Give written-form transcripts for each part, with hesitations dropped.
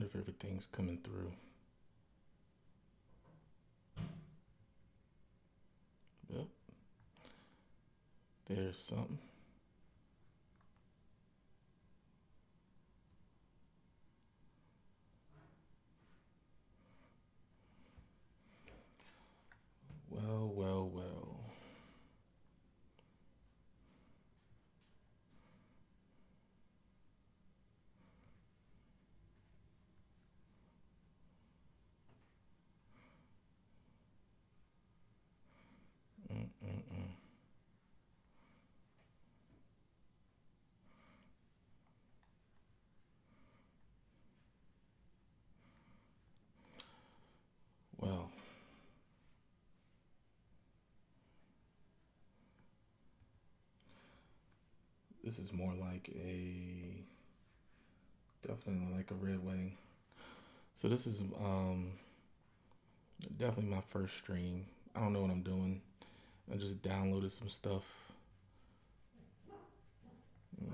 wonder if everything's coming through. Yep, there's something. Well, well, well. Mm-mm-mm. Well, this is more like a definitely like a red wedding. So this is definitely my first stream. I don't know what I'm doing. I just downloaded some stuff. Mm.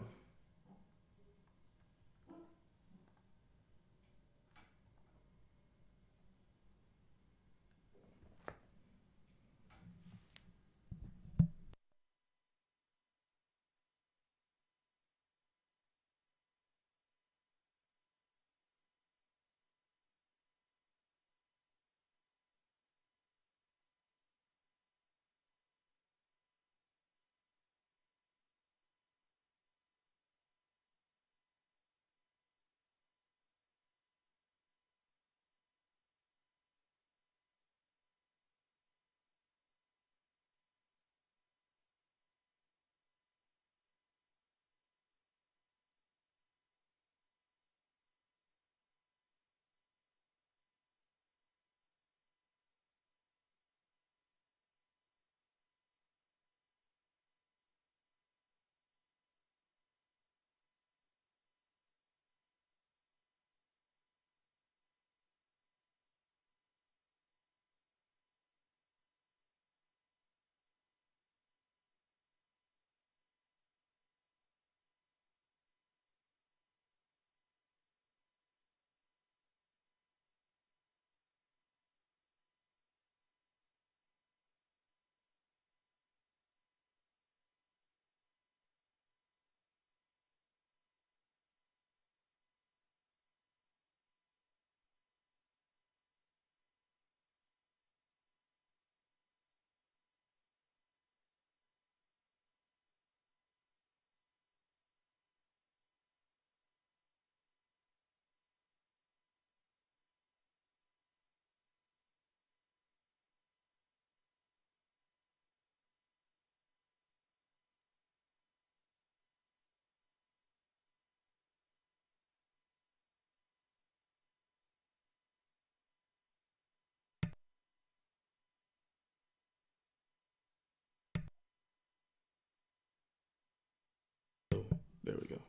So there we go.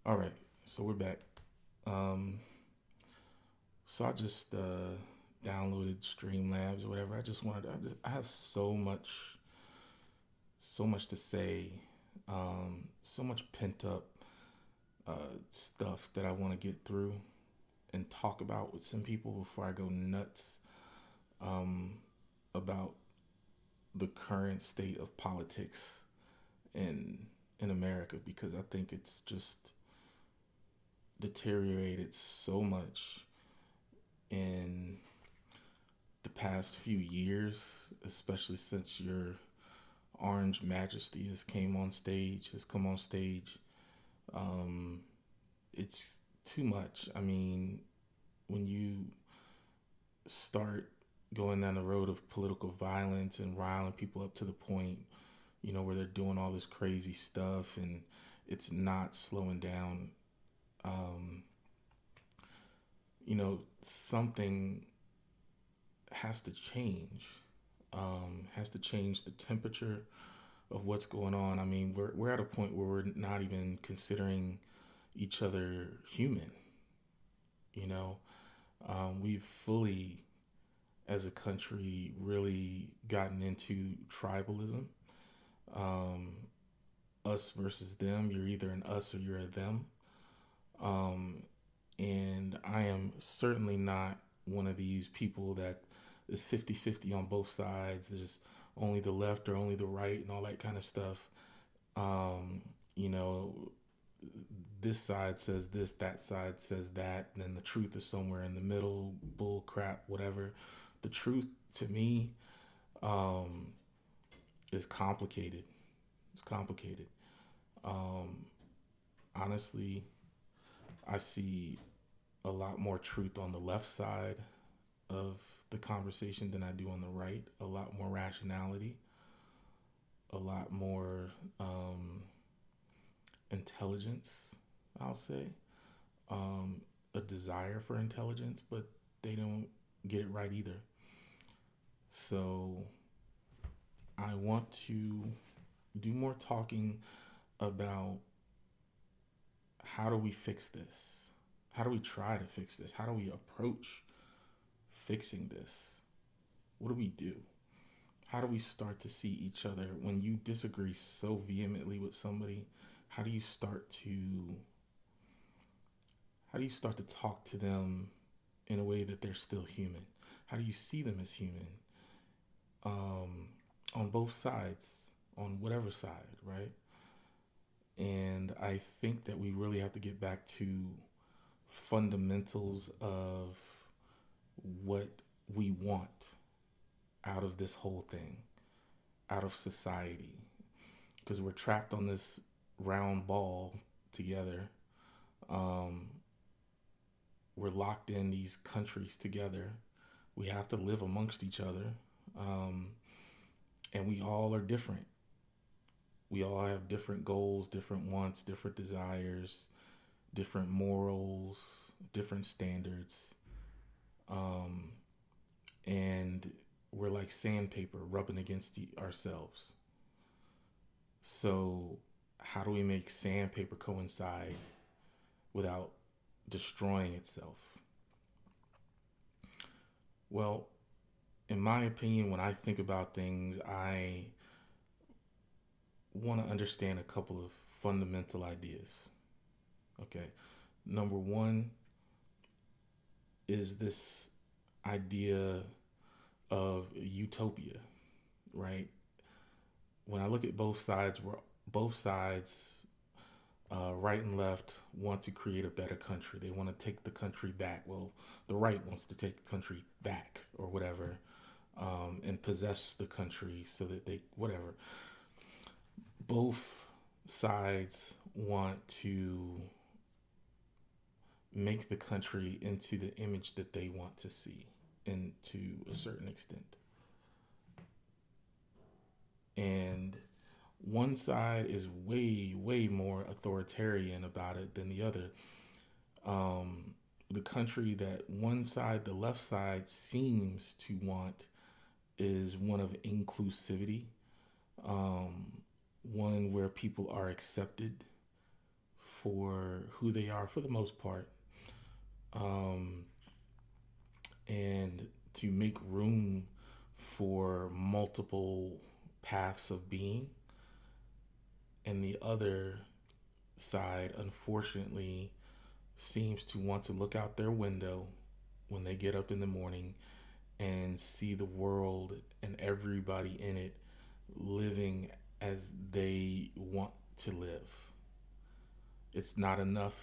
All right, so we're back. Um, so I just downloaded Streamlabs or whatever. I just wanted. I have so much to say, so much pent up stuff that I want to get through and talk about with some people before I go nuts um, about the current state of politics in in America because I think it's just deteriorated so much in the past few years, especially since your Orange Majesty has come on stage. Um, it's too much. I mean, when you start going down the road of political violence and riling people up to the point, where they're doing all this crazy stuff and it's not slowing down, um, something has to change. Has to change the temperature of what's going on. I mean, we're at a point where we're not even considering each other human. You know, we've fully, as a country, really gotten into tribalism. Um, Us versus them. You're either an us or you're a them. Um, and I am certainly not one of these people that is 50-50 on both sides. There's only the left or only the right and all that kind of stuff. Um, you know, this side says this, that side says that, and then the truth is somewhere in the middle, bull crap, whatever. The truth to me um, is complicated. It's complicated. Um, Honestly, I see a lot more truth on the left side of the conversation than I do on the right. A lot more rationality, a lot more intelligence, I'll say, um, a desire for intelligence, but they don't get it right either. So I want to do more talking about how do we fix this? How do we try to fix this? How do we approach fixing this? What do we do? How do we start to see each other when you disagree so vehemently with somebody? How do you start to talk to them in a way that they're still human? How do you see them as human? On both sides, on whatever side, right? And I think that we really have to get back to fundamentals of what we want out of this whole thing, out of society, because we're trapped on this round ball together. Um, we're locked in these countries together. We have to live amongst each other. Um, and we all are different. We all have different goals, different wants, different desires, different morals, different standards. Um, and we're like sandpaper rubbing against ourselves. So, how do we make sandpaper coincide without destroying itself? Well, in my opinion, when I think about things, I want to understand a couple of fundamental ideas. Okay. Number one is this idea of utopia, right? When I look at both sides, where both sides, right and left, want to create a better country. They want to take the country back. Well, the right wants to take the country back or whatever, and possess the country so that they, whatever. Both sides want to make the country into the image that they want to see, and to a certain extent. And one side is way, way more authoritarian about it than the other. The country that one side, the left side, seems to want is one of inclusivity, um, one where people are accepted for who they are for the most part, um, and to make room for multiple paths of being. And the other side, unfortunately, seems to want to look out their window when they get up in the morning and see the world and everybody in it living as they want to live. It's not enough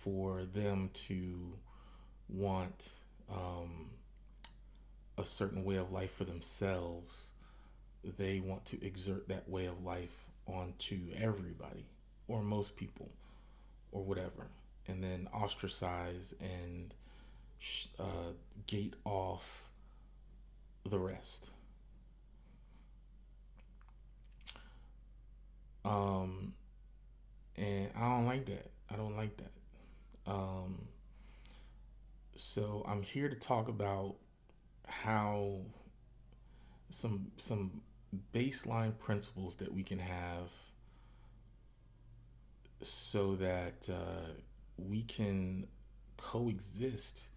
for them to want a certain way of life for themselves. They want to exert that way of life onto everybody or most people or whatever, and then ostracize and gate off the rest. Um, and I don't like that. I don't like that. Um, so I'm here to talk about how some baseline principles that we can have so that we can coexist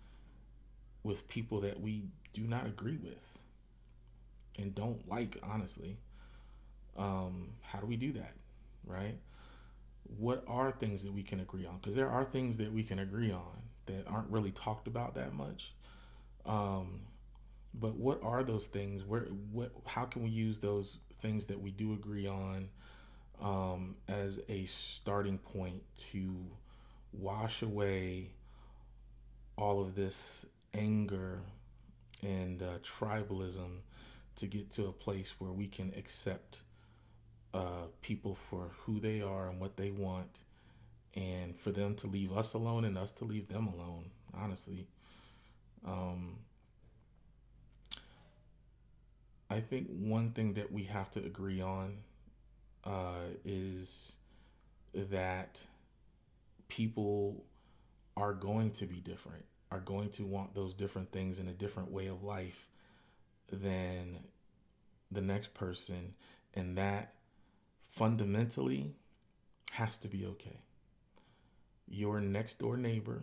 with people that we do not agree with and don't like, honestly. How do we do that, right? What are things that we can agree on? Because there are things that we can agree on. that aren't really talked about that much. Um, but what are those things? How can we use those things that we do agree on as a starting point to wash away all of this anger and tribalism to get to a place where we can accept people for who they are and what they want, and for them to leave us alone and us to leave them alone, honestly. Um, I think one thing that we have to agree on is that people are going to be different, are going to want those different things in a different way of life than the next person, and that fundamentally has to be okay. Your next door neighbor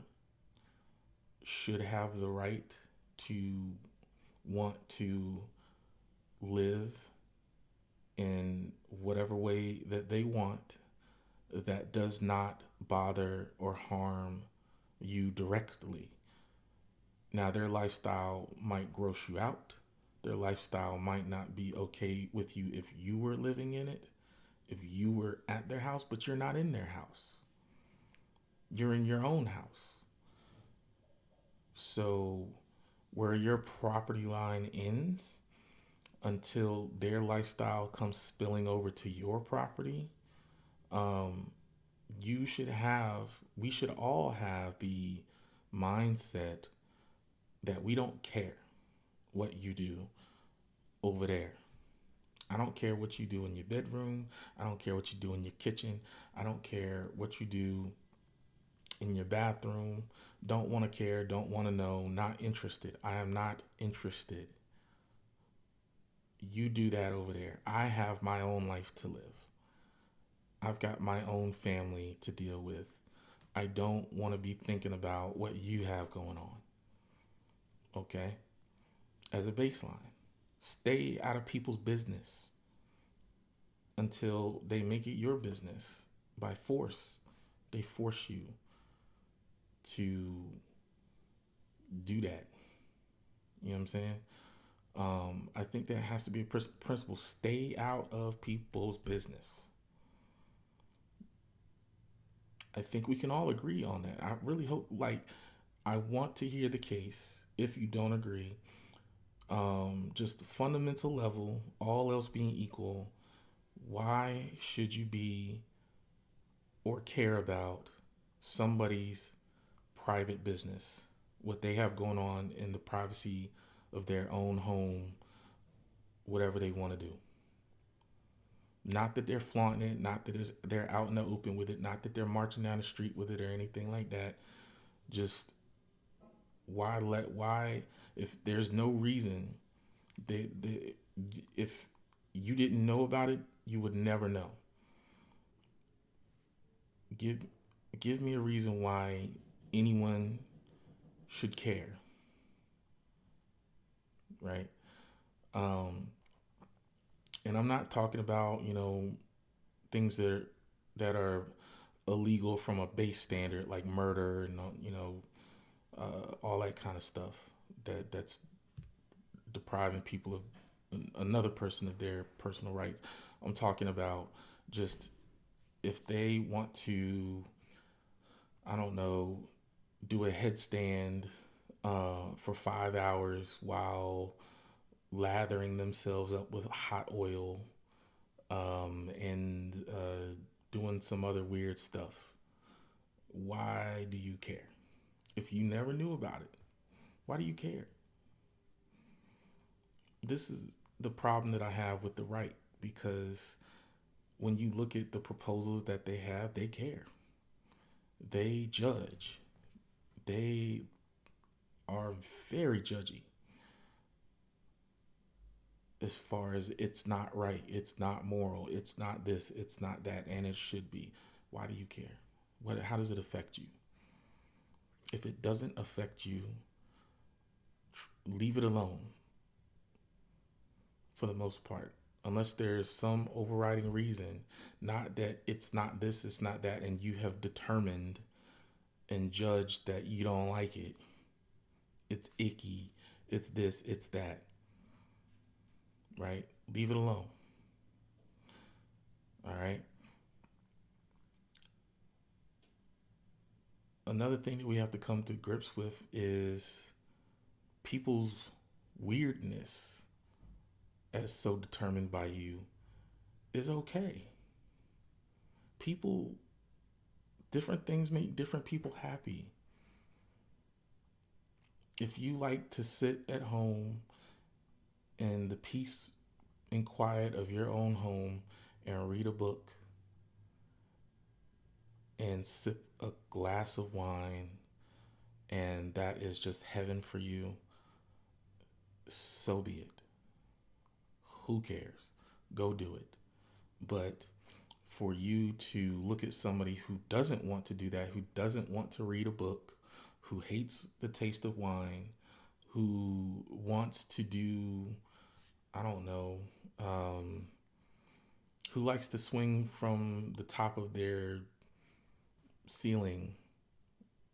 should have the right to want to live in whatever way that they want that does not bother or harm you directly. Now, their lifestyle might gross you out. Their lifestyle might not be okay with you if you were living in it, if you were at their house, but you're not in their house. You're in your own house. So, where your property line ends until their lifestyle comes spilling over to your property, um, we should all have the mindset that we don't care what you do over there. I don't care what you do in your bedroom. I don't care what you do in your kitchen. I don't care what you do in your bathroom. Don't want to care. Don't want to know. Not interested. I am not interested. You do that over there. I have my own life to live. I've got my own family to deal with. I don't want to be thinking about what you have going on. Okay? As a baseline, stay out of people's business until they make it your business by force. They force you to do that. You know what I'm saying? I think that has to be a principle. Stay out of people's business. I think we can all agree on that. I really hope, I want to hear the case if you don't agree. Just the fundamental level, all else being equal, why should you be or care about somebody's private business, what they have going on in the privacy of their own home, whatever they want to do? Not that they're flaunting it, not that they're out in the open with it, not that they're marching down the street with it or anything like that. Just why if there's no reason, they if you didn't know about it, you would never know. Give give me a reason why anyone should care, right? Um, and I'm not talking about things that are illegal from a base standard like murder and all that kind of stuff that's depriving people of another person of their personal rights. I'm talking about just if they want to, I don't know, do a headstand for 5 hours while lathering themselves up with hot oil and doing some other weird stuff. Why do you care? If you never knew about it, why do you care? This is the problem that I have with the right, because when you look at the proposals that they have, they care. They judge. They are very judgy as far as it's not right, it's not moral, it's not this, it's not that, and it should be. Why do you care? How does it affect you? If it doesn't affect you, leave it alone for the most part. Unless there's some overriding reason, not that it's not this, it's not that, and you have determined and judge that you don't like it. It's icky. It's this, it's that, right? Leave it alone. All right. Another thing that we have to come to grips with is people's weirdness, as so determined by you, is okay. People, different things make different people happy. If you like to sit at home in the peace and quiet of your own home and read a book and sip a glass of wine, and that is just heaven for you, so be it. Who cares? Go do it. But for you to look at somebody who doesn't want to do that, who doesn't want to read a book, who hates the taste of wine, who wants to do, I don't know, who likes to swing from the top of their ceiling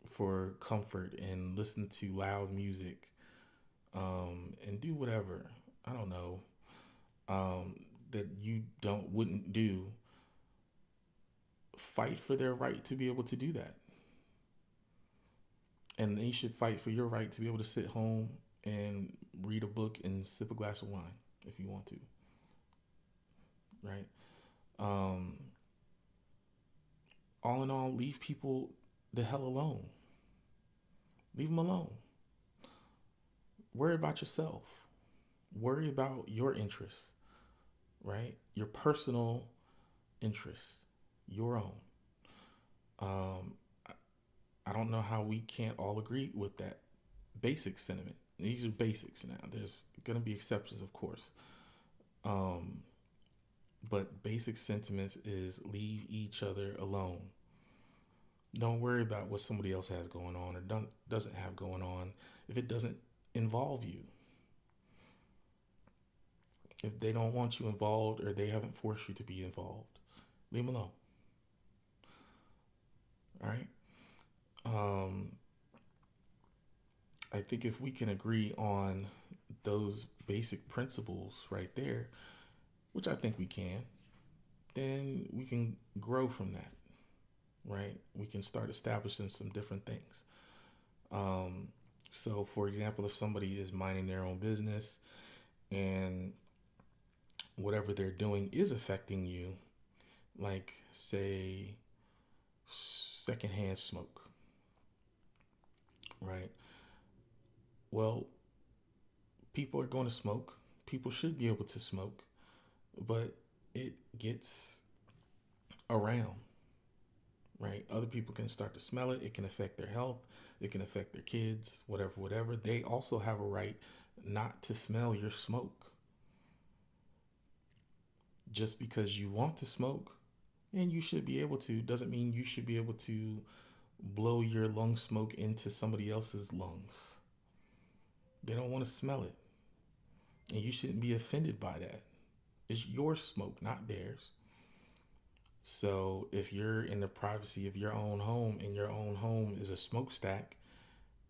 for comfort and listen to loud music, and do whatever, I don't know, that you don't wouldn't do, fight for their right to be able to do that. And they should fight for your right to be able to sit home and read a book and sip a glass of wine if you want to, right? Um, all in all, leave people the hell alone. Leave them alone. Worry about yourself. Worry about your interests, right? Your personal interests, your own. Um, I don't know how we can't all agree with that basic sentiment. These are basics now. There's going to be exceptions, of course. Um, but basic sentiments is leave each other alone. Don't worry about what somebody else has going on or doesn't have going on if it doesn't involve you. If they don't want you involved or they haven't forced you to be involved, leave them alone. All right. Um, I think if we can agree on those basic principles right there, which I think we can, then we can grow from that, right? We can start establishing some different things. Um, so, for example, if somebody is minding their own business and whatever they're doing is affecting you, like, say, secondhand smoke, right? Well, people are going to smoke. People should be able to smoke, but it gets around, right? Other people can start to smell it. It can affect their health. It can affect their kids, whatever, whatever. They also have a right not to smell your smoke. Just because you want to smoke and you should be able to doesn't mean you should be able to blow your lung smoke into somebody else's lungs. They don't want to smell it. And you shouldn't be offended by that. It's your smoke, not theirs. So if you're in the privacy of your own home and your own home is a smokestack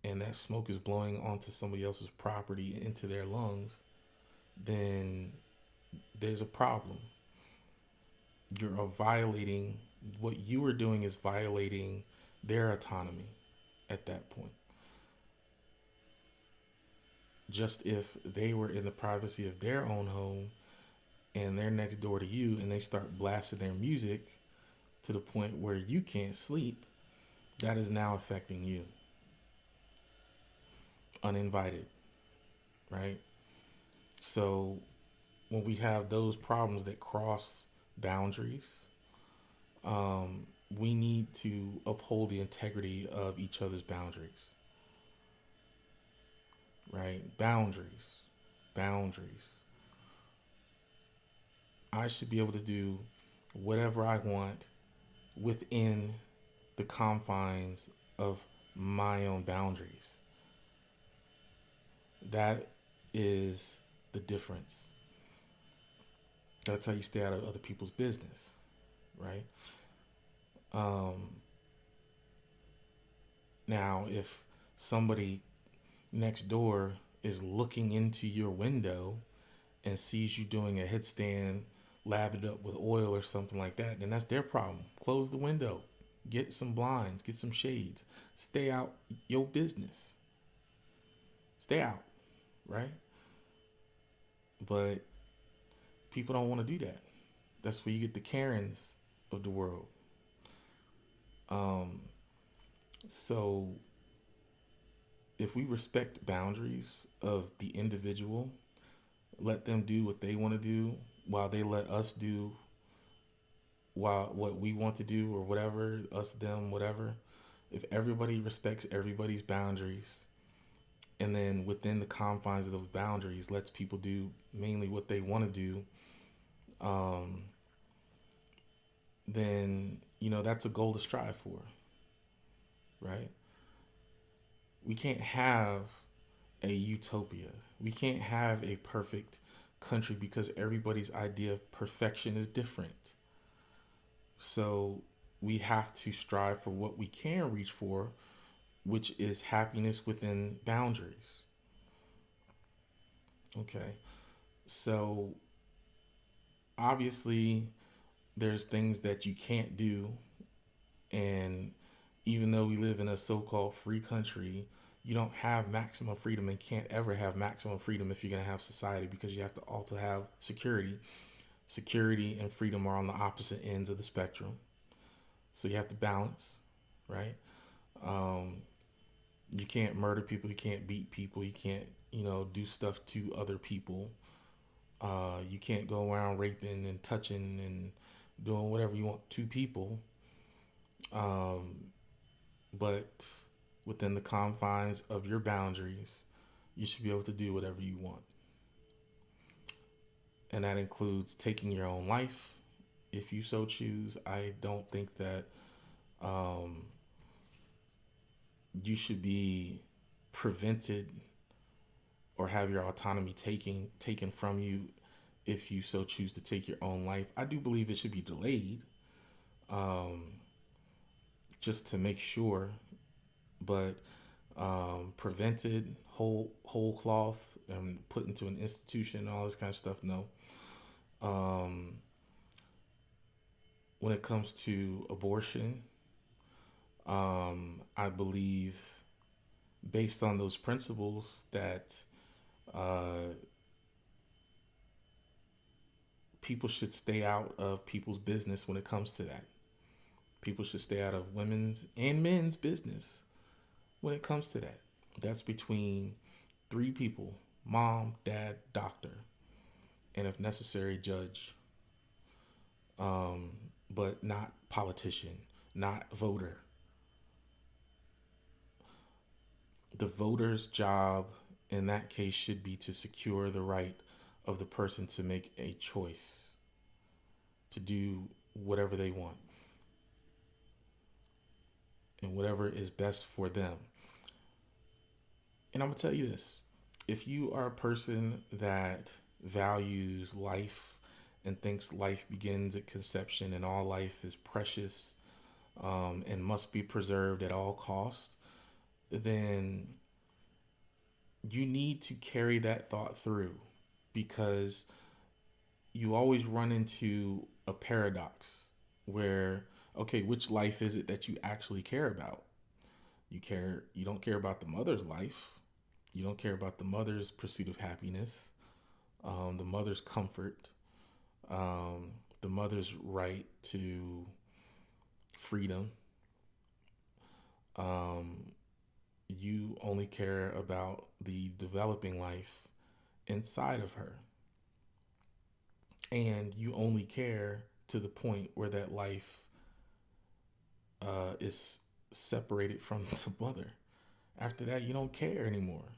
and that smoke is blowing onto somebody else's property and into their lungs, then there's a problem. You're violating, what you are doing is violating their autonomy at that point. Just if they were in the privacy of their own home and they're next door to you and they start blasting their music to the point where you can't sleep, that is now affecting you uninvited, right? So when we have those problems that cross boundaries, we need to uphold the integrity of each other's boundaries, right? Boundaries, boundaries. I should be able to do whatever I want within the confines of my own boundaries. That is the difference. That's how you stay out of other people's business, right? Um, Now, if somebody next door is looking into your window and sees you doing a headstand lathered up with oil or something like that, then that's their problem. Close the window, get some blinds, get some shades, stay out your business. Stay out, right? But people don't want to do that. That's where you get the Karens of the world. Um, so if we respect boundaries of the individual, let them do what they want to do while they let us do while what we want to do or whatever, us, them, whatever. If everybody respects everybody's boundaries and then within the confines of those boundaries lets people do mainly what they want to do, um, then that's a goal to strive for, right? We can't have a utopia. We can't have a perfect country because everybody's idea of perfection is different. So we have to strive for what we can reach for, which is happiness within boundaries. Okay. So obviously, there's things that you can't do. And even though we live in a so called free country, you don't have maximum freedom and can't ever have maximum freedom if you're going to have society because you have to also have security. Security and freedom are on the opposite ends of the spectrum. So you have to balance, right? Um, you can't murder people, you can't beat people, you can't, do stuff to other people. You can't go around raping and touching and doing whatever you want to people. Um, but within the confines of your boundaries, you should be able to do whatever you want. And that includes taking your own life if you so choose. I don't think that um, you should be prevented or have your autonomy taken from you if you so choose to take your own life. I do believe it should be delayed, um, just to make sure, but prevented whole cloth and put into an institution and all this kind of stuff. No. Um, when it comes to abortion, I believe based on those principles that uh, people should stay out of people's business when it comes to that. People should stay out of women's and men's business when it comes to that. That's between three people: mom, dad, doctor, and if necessary, judge. Um, but not politician, not voter. The voter's job in that case should be to secure the right of the person to make a choice, to do whatever they want and whatever is best for them. And I'm going to tell you this: if you are a person that values life and thinks life begins at conception and all life is precious and must be preserved at all costs, then you need to carry that thought through because you always run into a paradox where, okay, which life is it that you actually care about? You don't care about the mother's life. You don't care about the mother's pursuit of happiness, the mother's comfort, um, the mother's right to freedom. Um, you only care about the developing life inside of her. And you only care to the point where that life is separated from the mother. After that, you don't care anymore.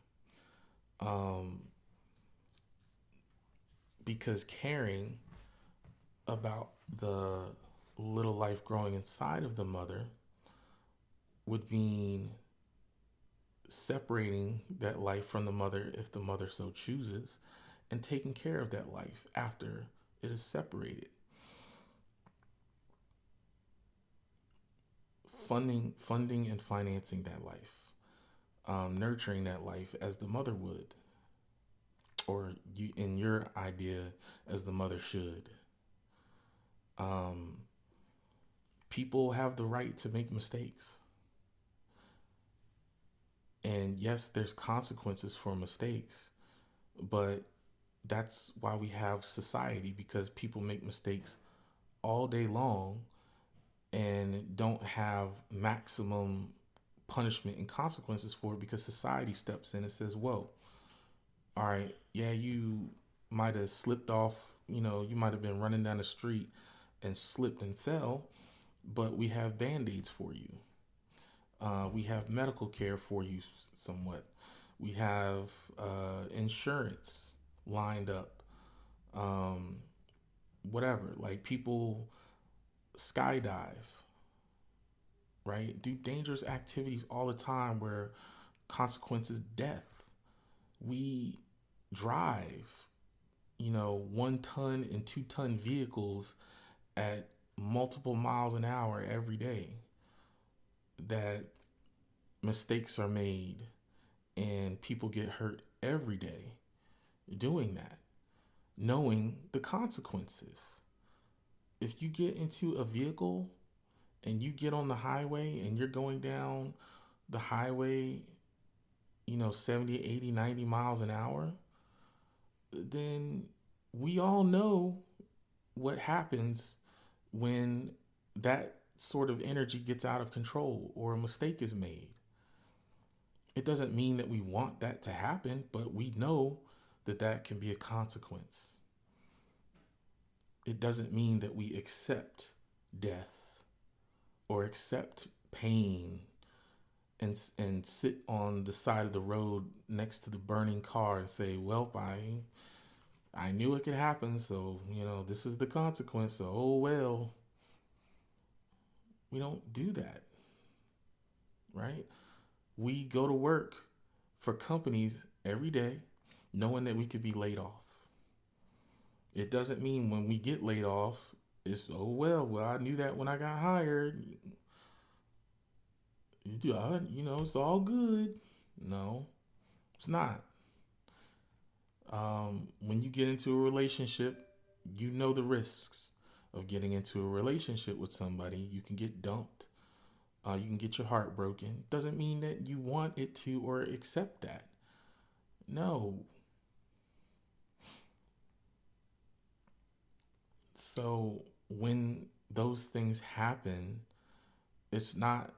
Um, because caring about the little life growing inside of the mother would mean separating that life from the mother if the mother so chooses and taking care of that life after it is separated. funding and financing that life, nurturing that life as the mother would, or you in your idea as the mother should. Um, People have the right to make mistakes, and yes, there's consequences for mistakes, but that's why we have society, because people make mistakes all day long and don't have maximum punishment and consequences for it, because society steps in and says, whoa, all right, yeah, you might have slipped off, you might have been running down the street and slipped and fell, but we have band-aids for you. We have medical care for you somewhat. We have insurance lined up. Um, Whatever. Like, people skydive, right? Do dangerous activities all the time where consequences death. We drive, 1 ton and 2 ton vehicles at multiple miles an hour every day, that mistakes are made and people get hurt every day doing that, knowing the consequences. If you get into a vehicle and you get on the highway and you're going down the highway, 70, 80, 90 miles an hour, then we all know what happens when that sort of energy gets out of control or a mistake is made. It doesn't mean that we want that to happen, but we know that that can be a consequence. It doesn't mean that we accept death or accept pain and sit on the side of the road next to the burning car and say, well, I knew it could happen, so, this is the consequence, so, oh well. We don't do that, right? We go to work for companies every day knowing that we could be laid off. It doesn't mean when we get laid off, it's, oh well, I knew that when I got hired. It's all good. No, it's not. When you get into a relationship, you know the risks of getting into a relationship with somebody. You can get dumped. You can get your heart broken. Doesn't mean that you want it to or accept that. No. So when those things happen, it's not,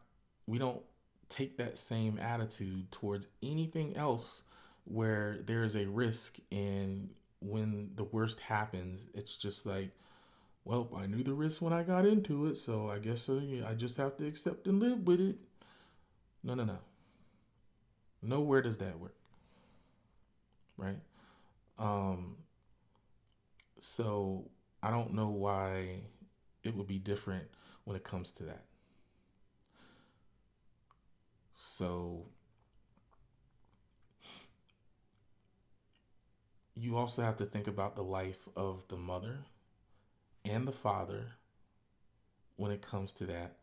we don't take that same attitude towards anything else where there is a risk. And when the worst happens, it's just like, well, I knew the risk when I got into it, so I guess I just have to accept and live with it. No, no, no. Nowhere does that work, right? Um, so I don't know why it would be different when it comes to that. So you also have to think about the life of the mother and the father when it comes to that.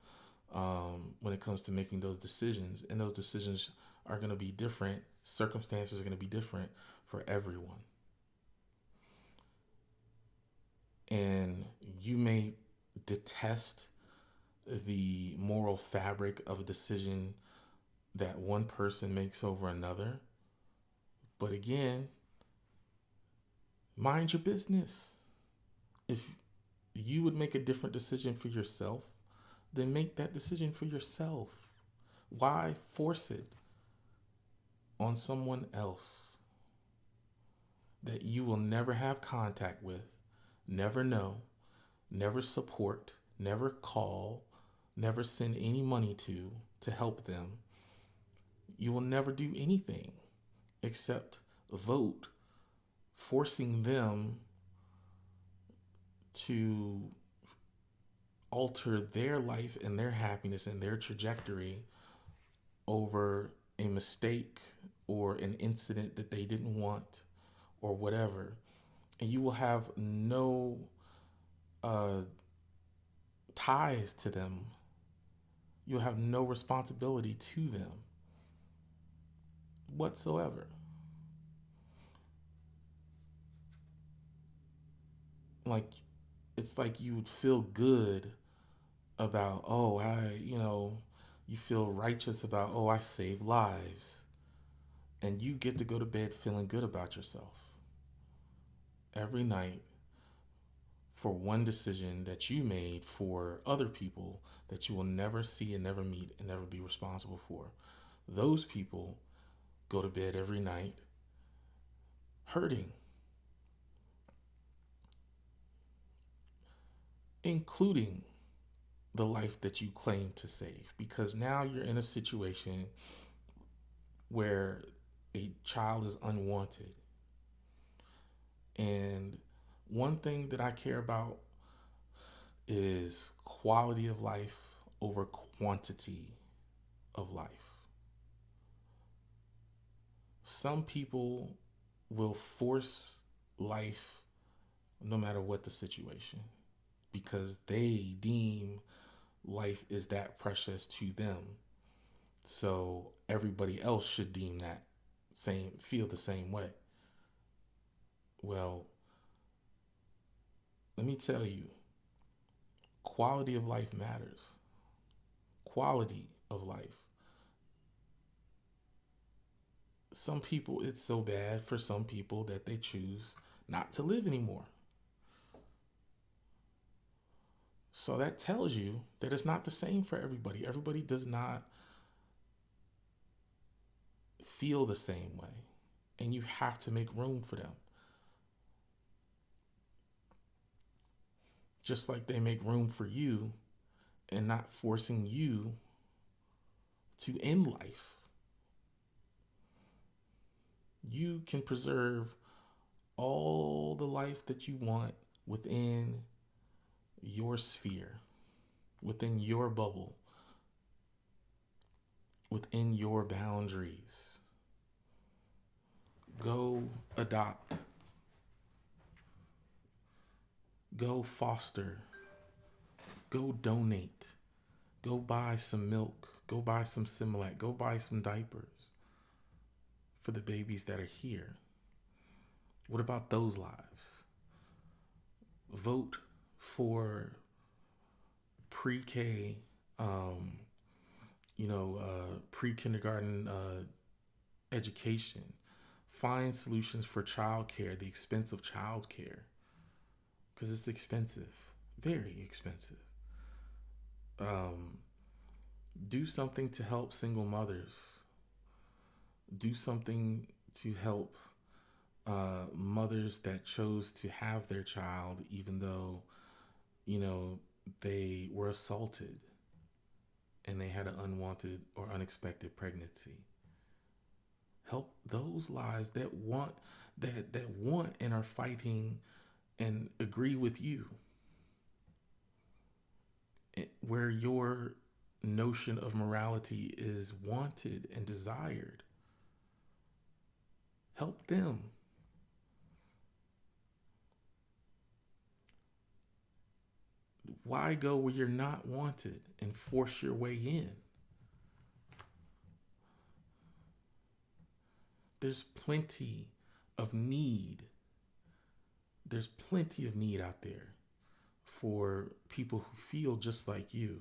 When it comes to making those decisions, and those decisions are going to be different. Circumstances are going to be different for everyone. And you may detest the moral fabric of a decision that one person makes over another. But again, mind your business. If you would make a different decision for yourself, then make that decision for yourself. Why force it on someone else that you will never have contact with, never know, never support, never call, never send any money to help them? You will never do anything except vote, forcing them to alter their life and their happiness and their trajectory over a mistake or an incident that they didn't want or whatever. And you will have no ties to them You'll have no responsibility to them whatsoever. Like, it's like you would feel good about, oh, you feel righteous about, oh, I saved lives. And you get to go to bed feeling good about yourself every night for one decision that you made for other people that you will never see and never meet and never be responsible for. Those people go to bed every night hurting, including the life that you claim to save, because now you're in a situation where a child is unwanted. And one thing that I care about is quality of life over quantity of life. Some people will force life no matter what the situation because they deem life is that precious to them. So everybody else should deem that feel the same way. Well, let me tell you, quality of life matters. Quality of life. Some people, it's so bad for some people that they choose not to live anymore. So that tells you that it's not the same for everybody. Everybody does not feel the same way. And you have to make room for them. Just like they make room for you and not forcing you to end life. You can preserve all the life that you want within your sphere, within your bubble, within your boundaries. Go adopt. Go foster. Go donate. Go buy some milk. Go buy some Similac. Go buy some diapers for the babies that are here. What about those lives? Vote for pre-K, pre-kindergarten education. Find solutions for childcare, the expense of childcare, because it's expensive, very expensive. Um, do something to help single mothers. Do something to help mothers that chose to have their child even though, they were assaulted and they had an unwanted or unexpected pregnancy. Help those lives that want and are fighting and agree with you, where your notion of morality is wanted and desired. Help them. Why go where you're not wanted and force your way in? There's plenty of need. There's plenty of need out there for people who feel just like you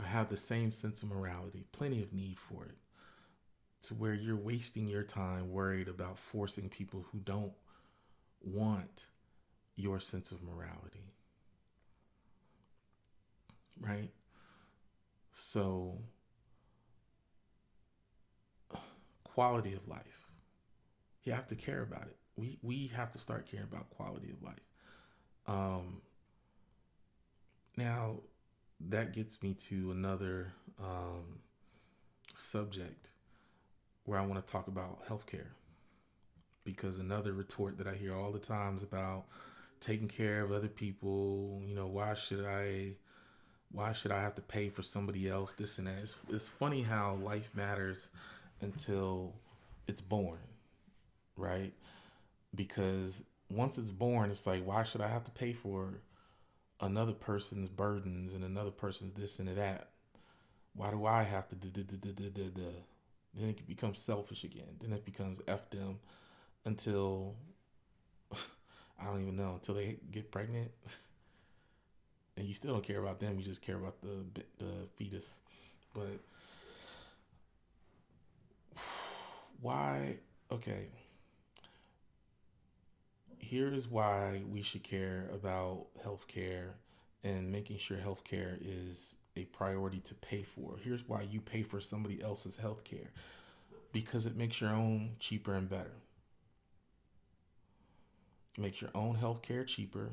or have the same sense of morality. Plenty of need for it. To where you're wasting your time worried about forcing people who don't want your sense of morality. Right? So, quality of life. You have to care about it. We have to start caring about quality of life. Um, Now, that gets me to another subject where I want to talk about healthcare. Because another retort that I hear all the time is about taking care of other people. Why should I have to pay for somebody else? This and that. It's funny how life matters until it's born, right? Because once it's born, it's like, why should I have to pay for another person's burdens and another person's this and that. Why do I have to do? Then it becomes selfish again. Then it becomes F them until I don't even know, until they get pregnant. And you still don't care about them. You just care about the fetus. But why? Okay. Here's why we should care about healthcare and making sure healthcare is a priority to pay for. Here's why you pay for somebody else's healthcare, because it makes your own cheaper and better. It makes your own healthcare cheaper.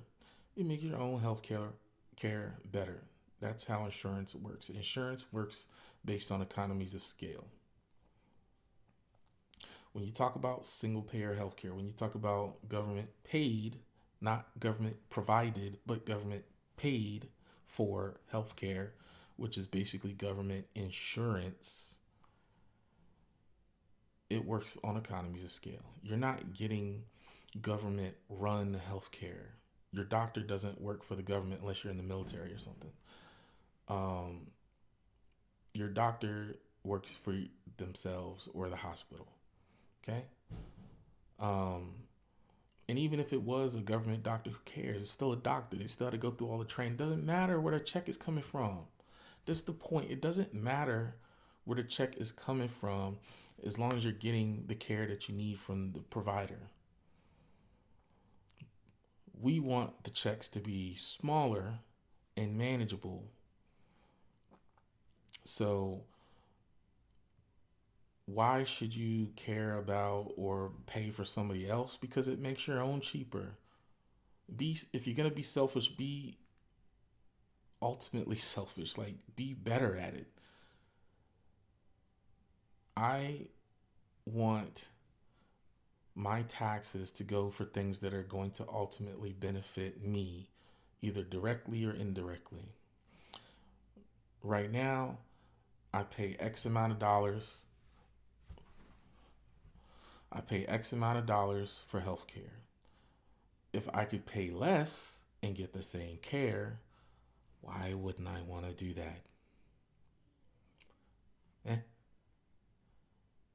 It makes your own healthcare better. That's how insurance works. Insurance works based on economies of scale. When you talk about single payer healthcare, when you talk about government paid, not government provided, but government paid for healthcare, which is basically government insurance, it works on economies of scale. You're not getting government run healthcare. Your doctor doesn't work for the government unless you're in the military or something. Um, your doctor works for themselves or the hospital. Okay. Um, and even if it was a government doctor, who cares? It's still a doctor. They still had to go through all the training. It doesn't matter where the check is coming from. That's the point. It doesn't matter where the check is coming from as long as you're getting the care that you need from the provider. We want the checks to be smaller and manageable. So why should you care about or pay for somebody else? Because it makes your own cheaper. Be If you're gonna be selfish, be ultimately selfish. Like, be better at it. I want my taxes to go for things that are going to ultimately benefit me, either directly or indirectly. Right now, I pay X amount of dollars. I pay X amount of dollars for healthcare. If I could pay less and get the same care, why wouldn't I want to do that? Eh?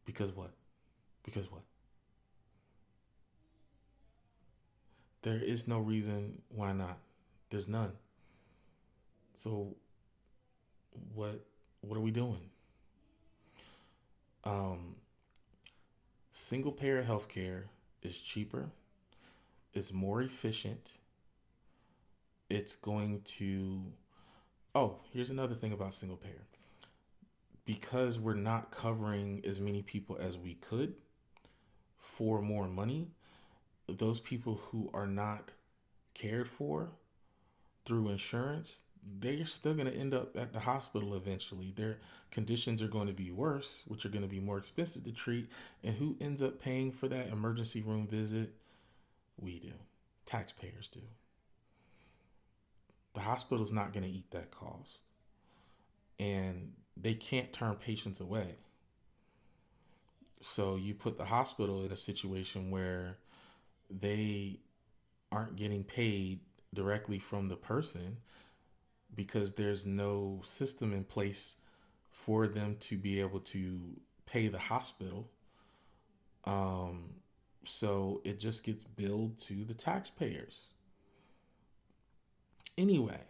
Because what? Because what? There is no reason why not. There's none. So what are we doing? Um, Single payer healthcare is cheaper. It's more efficient. It's going to. Oh, here's another thing about single payer. Because we're not covering as many people as we could for more money, those people who are not cared for through insurance, they're still going to end up at the hospital eventually. Their conditions are going to be worse, which are going to be more expensive to treat. And who ends up paying for that emergency room visit? We do. Taxpayers do. The hospital's not going to eat that cost. And they can't turn patients away. So you put the hospital in a situation where they aren't getting paid directly from the person because there's no system in place for them to be able to pay the hospital. Um, so it just gets billed to the taxpayers anyway,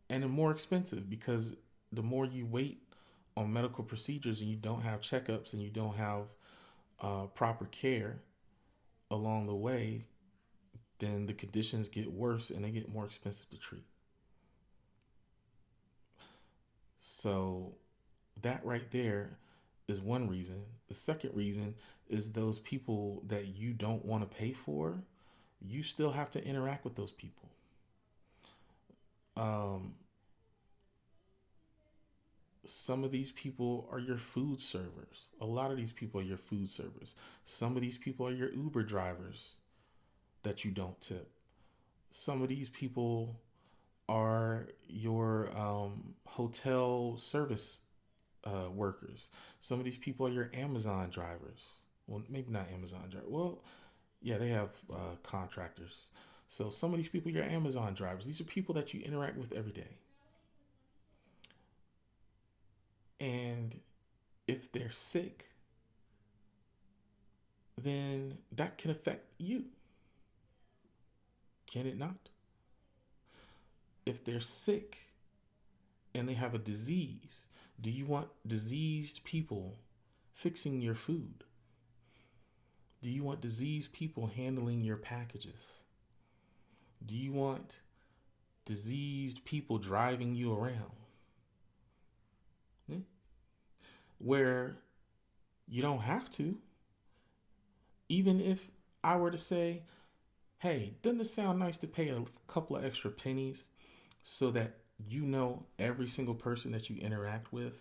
and it's more expensive because the more you wait on medical procedures and you don't have checkups and you don't have proper care along the way, then the conditions get worse and they get more expensive to treat. So that right there is one reason. The second reason is those people that you don't want to pay for, you still have to interact with those people. Um, some of these people are your food servers. A lot of these people are your food servers. Some of these people are your Uber drivers that you don't tip. Some of these people are your hotel service workers. Some of these people are your Amazon drivers. Well, maybe not Amazon drivers. Well, yeah, they have contractors. So some of these people, your Amazon drivers, these are people that you interact with every day. And if they're sick, then that can affect you. Can it not? If they're sick and they have a disease, do you want diseased people fixing your food? Do you want diseased people handling your packages? Do you want diseased people driving you around? Hmm? Where you don't have to. Even if I were to say, hey, doesn't it sound nice to pay a couple of extra pennies so that you know every single person that you interact with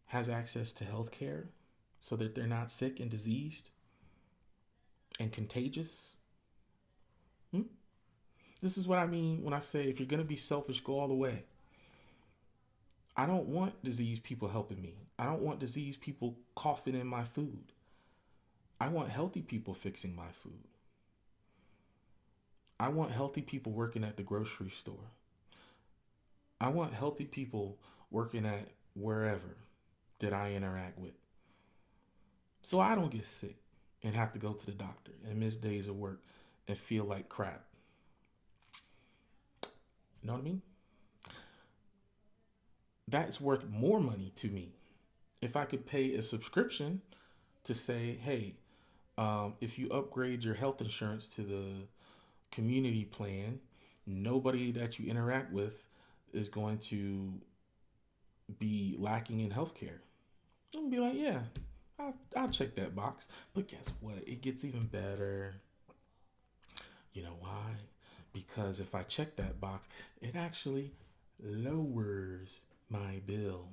has access to health care so that they're not sick and diseased and contagious? Hmm? This is what I mean when I say if you're going to be selfish, go all the way. I don't want diseased people helping me. I don't want diseased people coughing in my food. I want healthy people fixing my food. I want healthy people working at the grocery store. I want healthy people working at wherever that I interact with. So I don't get sick and have to go to the doctor and miss days of work and feel like crap. You know what I mean? That's worth more money to me. If I could pay a subscription to say, hey, if you upgrade your health insurance to the community plan, nobody that you interact with is going to be lacking in healthcare. I'm gonna be like, yeah, I'll check that box. But guess what? It gets even better. You know why? Because if I check that box, it actually lowers my bill.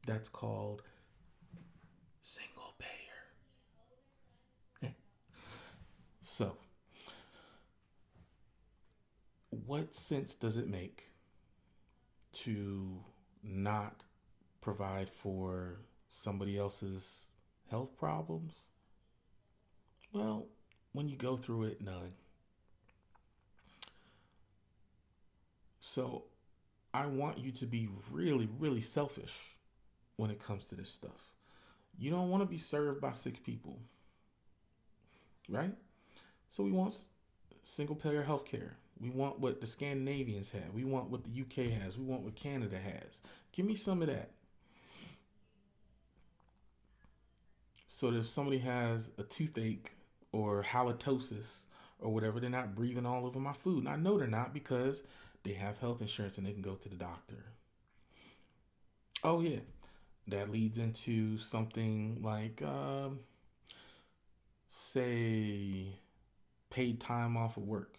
That's called single payer. So, what sense does it make to not provide for somebody else's health problems? Well, when you go through it, none. So I want you to be really, really selfish when it comes to this stuff. You don't want to be served by sick people, right? So we want single payer healthcare. We want what the Scandinavians have. We want what the UK has. We want what Canada has. Give me some of that. So that if somebody has a toothache or halitosis or whatever, they're not breathing all over my food. And I know they're not because they have health insurance and they can go to the doctor. Oh, yeah. That leads into something like, say, paid time off of work,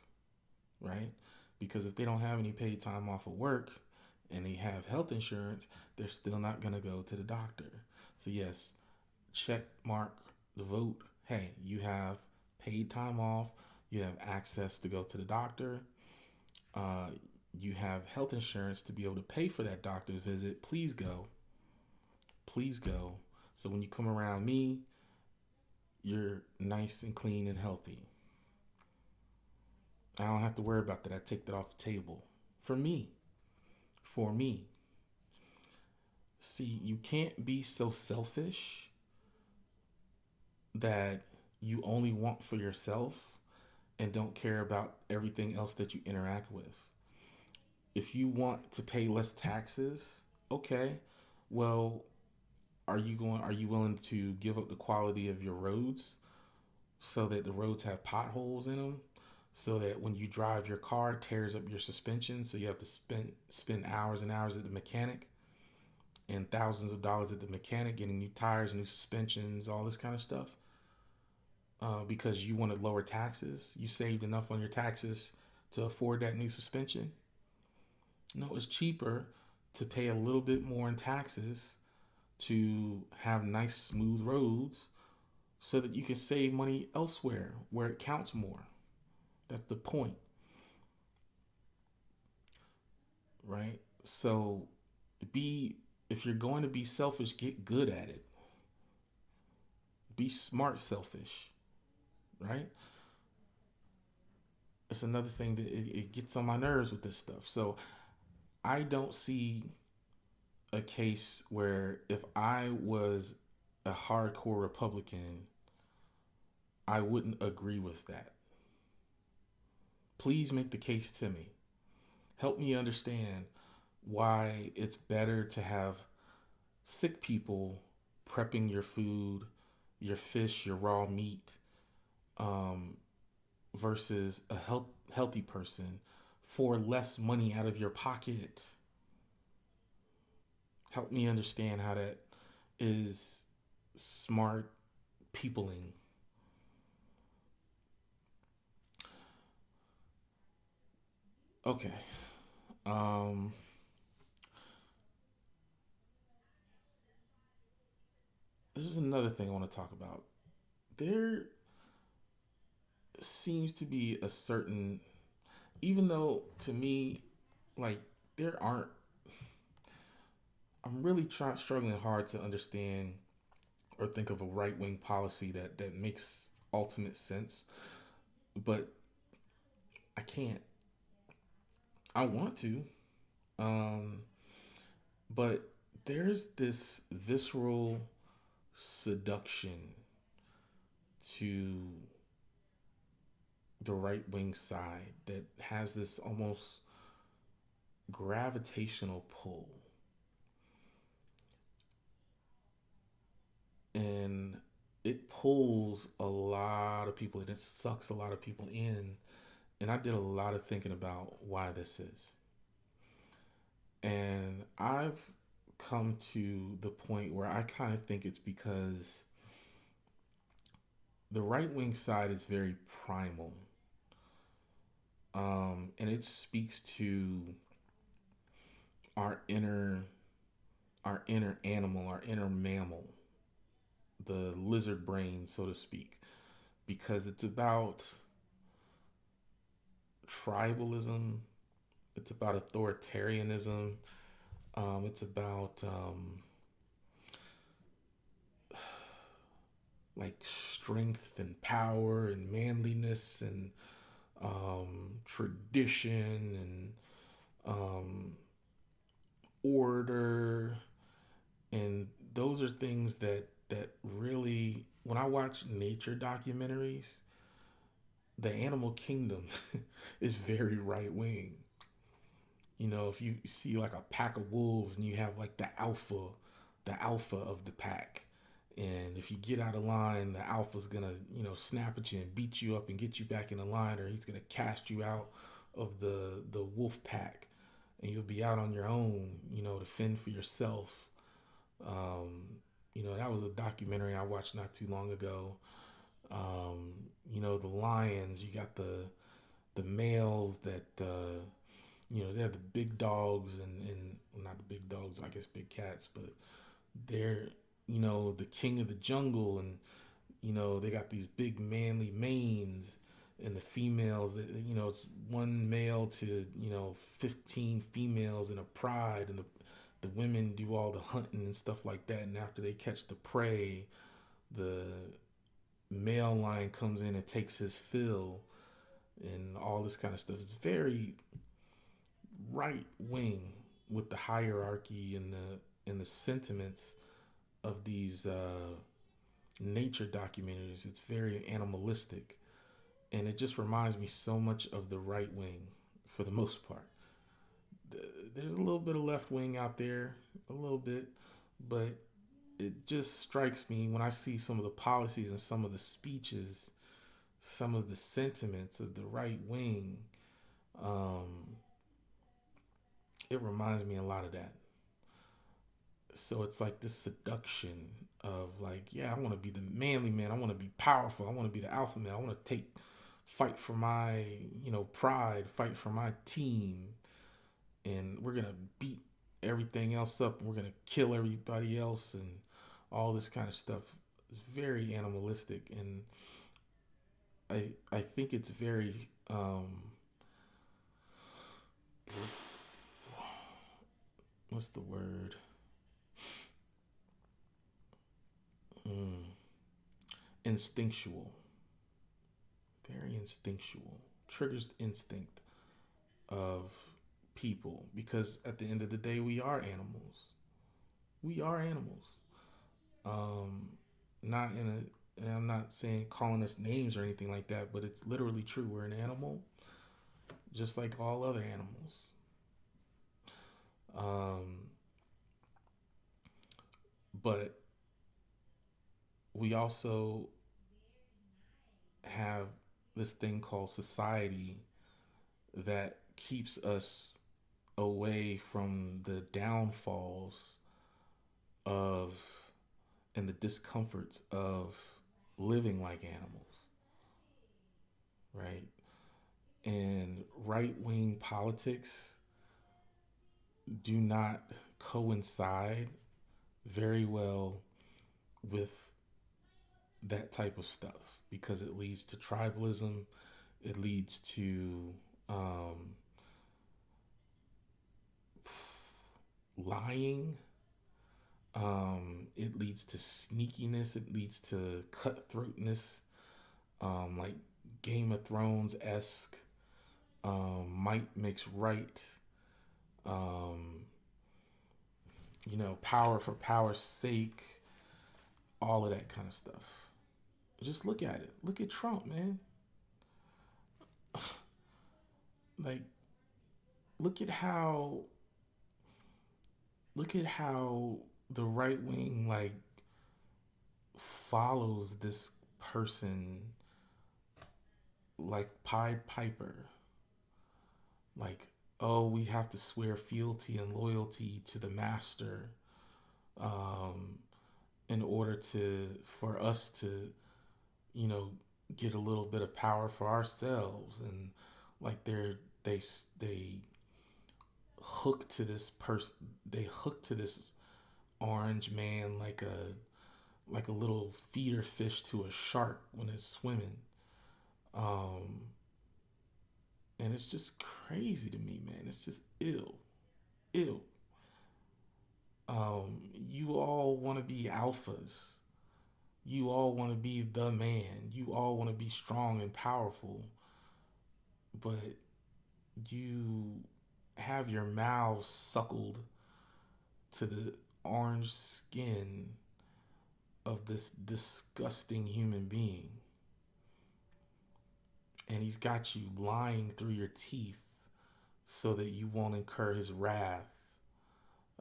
right? Because if they don't have any paid time off of work and they have health insurance, they're still not going to go to the doctor. So, yes, check mark the vote. Hey, you have paid time off, you have access to go to the doctor, uh, you have health insurance to be able to pay for that doctor's visit. Please go. Please go. So when you come around me, you're nice and clean and healthy. I don't have to worry about that. I take that off the table. For me. For me. See, you can't be so selfish that you only want for yourself and don't care about everything else that you interact with. If you want to pay less taxes, okay. Well, are you willing to give up the quality of your roads so that the roads have potholes in them? So that when you drive your car, it tears up your suspension, so you have to spend hours and hours at the mechanic and thousands of dollars at the mechanic getting new tires, new suspensions, all this kind of stuff. Because you wanted lower taxes, you saved enough on your taxes to afford that new suspension. No, it's cheaper to pay a little bit more in taxes to have nice smooth roads so that you can save money elsewhere where it counts more. That's the point, right? So be if you're going to be selfish, get good at it. Be smart selfish, right? it's another thing that it gets on my nerves with this stuff. So I don't see a case where if I was a hardcore Republican, I wouldn't agree with that. Please make the case to me. Help me understand why it's better to have sick people prepping your food, your fish, your raw meat, um, versus a healthy person for less money out of your pocket. Help me understand how that is smart peopling. Okay. Um, there's another thing I want to talk about. There seems to be a certain, even though to me, like, there aren't, I'm really struggling hard to understand or think of a right wing policy that makes ultimate sense, but I can't. I want to, um, but there's this visceral seduction to the right wing side that has this almost gravitational pull. And it pulls a lot of people and it sucks a lot of people in. And I did a lot of thinking about why this is. And I've come to the point where I kind of think it's because the right wing side is very primal. And it speaks to our inner our inner animal, our inner mammal, the lizard brain, so to speak, because it's about tribalism, it's about authoritarianism, it's about like strength and power and manliness and tradition and order, and those are things that really, when I watch nature documentaries, the animal kingdom is very right wing. You know, if you see like a pack of wolves and you have like the alpha of the pack, and if you get out of line, the alpha's gonna, snap at you and beat you up and get you back in the line, or he's gonna cast you out of the wolf pack, and you'll be out on your own, to fend for yourself. Um, that was a documentary I watched not too long ago. The lions, you got the males that they have the big dogs and well, not the big dogs, I guess big cats, but they're the king of the jungle, and they got these big manly manes, and the females that it's one male to 15 females in a pride, and the women do all the hunting and stuff like that, and after they catch the prey, the male lion comes in and takes his fill, and all this kind of stuff. It's very right wing with the hierarchy and the sentiments of these nature documentaries. It's very animalistic, and it just reminds me so much of the right wing for the most part. There's a little bit of left wing out there, a little bit, but it just strikes me when I see some of the policies and some of the speeches, some of the sentiments of the right wing. Um, it reminds me a lot of that. So it's like this seduction of like, yeah, I want to be the manly man. I want to be powerful. I want to be the alpha man. I want to fight for my, pride, fight for my team. And we're going to beat everything else up. And we're going to kill everybody else and all this kind of stuff. It's very animalistic. And I think it's very, what's the word? Mm, instinctual. Very instinctual. triggers the instinct of people, because at the end of the day, we are animals. We are animals. Um, not in a, and I'm not saying calling us names or anything like that, but it's literally true. We're an animal, just like all other animals. Um, but we also have this thing called society that keeps us away from the downfalls of and the discomforts of living like animals, right? And right wing politics do not coincide very well with that type of stuff, because it leads to tribalism, it leads to um, lying, it leads to sneakiness, it leads to cutthroatness, like Game of Thrones esque, might makes right, um, power for power's sake, all of that kind of stuff. Just look at it. Look at Trump, man. Like, look at how look at how the right wing like follows this person like Pied Piper. Like, oh, we have to swear fealty and loyalty to the master, um, in order for us to, you know, get a little bit of power for ourselves. And like they hook to this person, they hook to this orange man like a little feeder fish to a shark when it's swimming. Um, and it's just crazy to me, man. It's just ill, ill. You all want to be alphas. You all want to be the man. You all want to be strong and powerful, but you have your mouths suckled to the orange skin of this disgusting human being. And he's got you lying through your teeth so that you won't incur his wrath,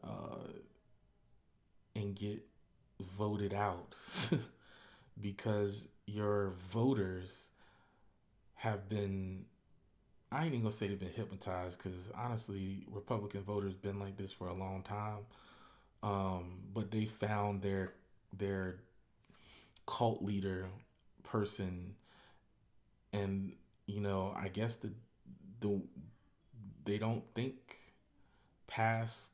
uh, and get voted out because your voters have been, I ain't even gonna say they've been hypnotized, because honestly Republican voters been like this for a long time. But they found their cult leader person, and I guess the they don't think past,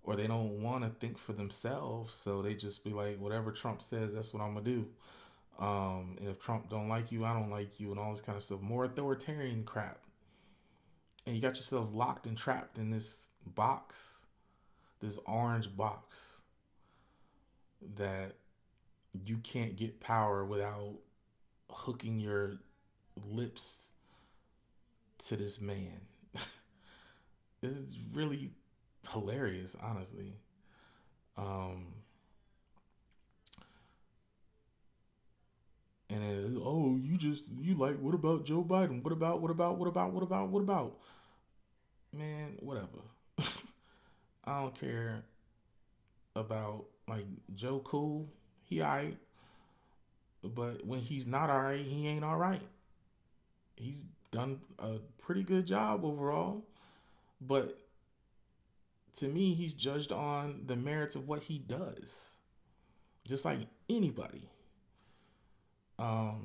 or they don't want to think for themselves, so they just be like, whatever Trump says, that's what I'm gonna do. And if Trump don't like you, I don't like you, and all this kind of stuff, more authoritarian crap. And you got yourselves locked and trapped in this box, this orange box, that you can't get power without hooking your lips to this man. This is really hilarious, honestly. Um, and it is, oh, you like, what about Joe Biden? What about? Man, whatever. I don't care about like Joe Cool. He alright, but when he's not alright, he ain't alright. He's done a pretty good job overall, but to me, he's judged on the merits of what he does, just like anybody.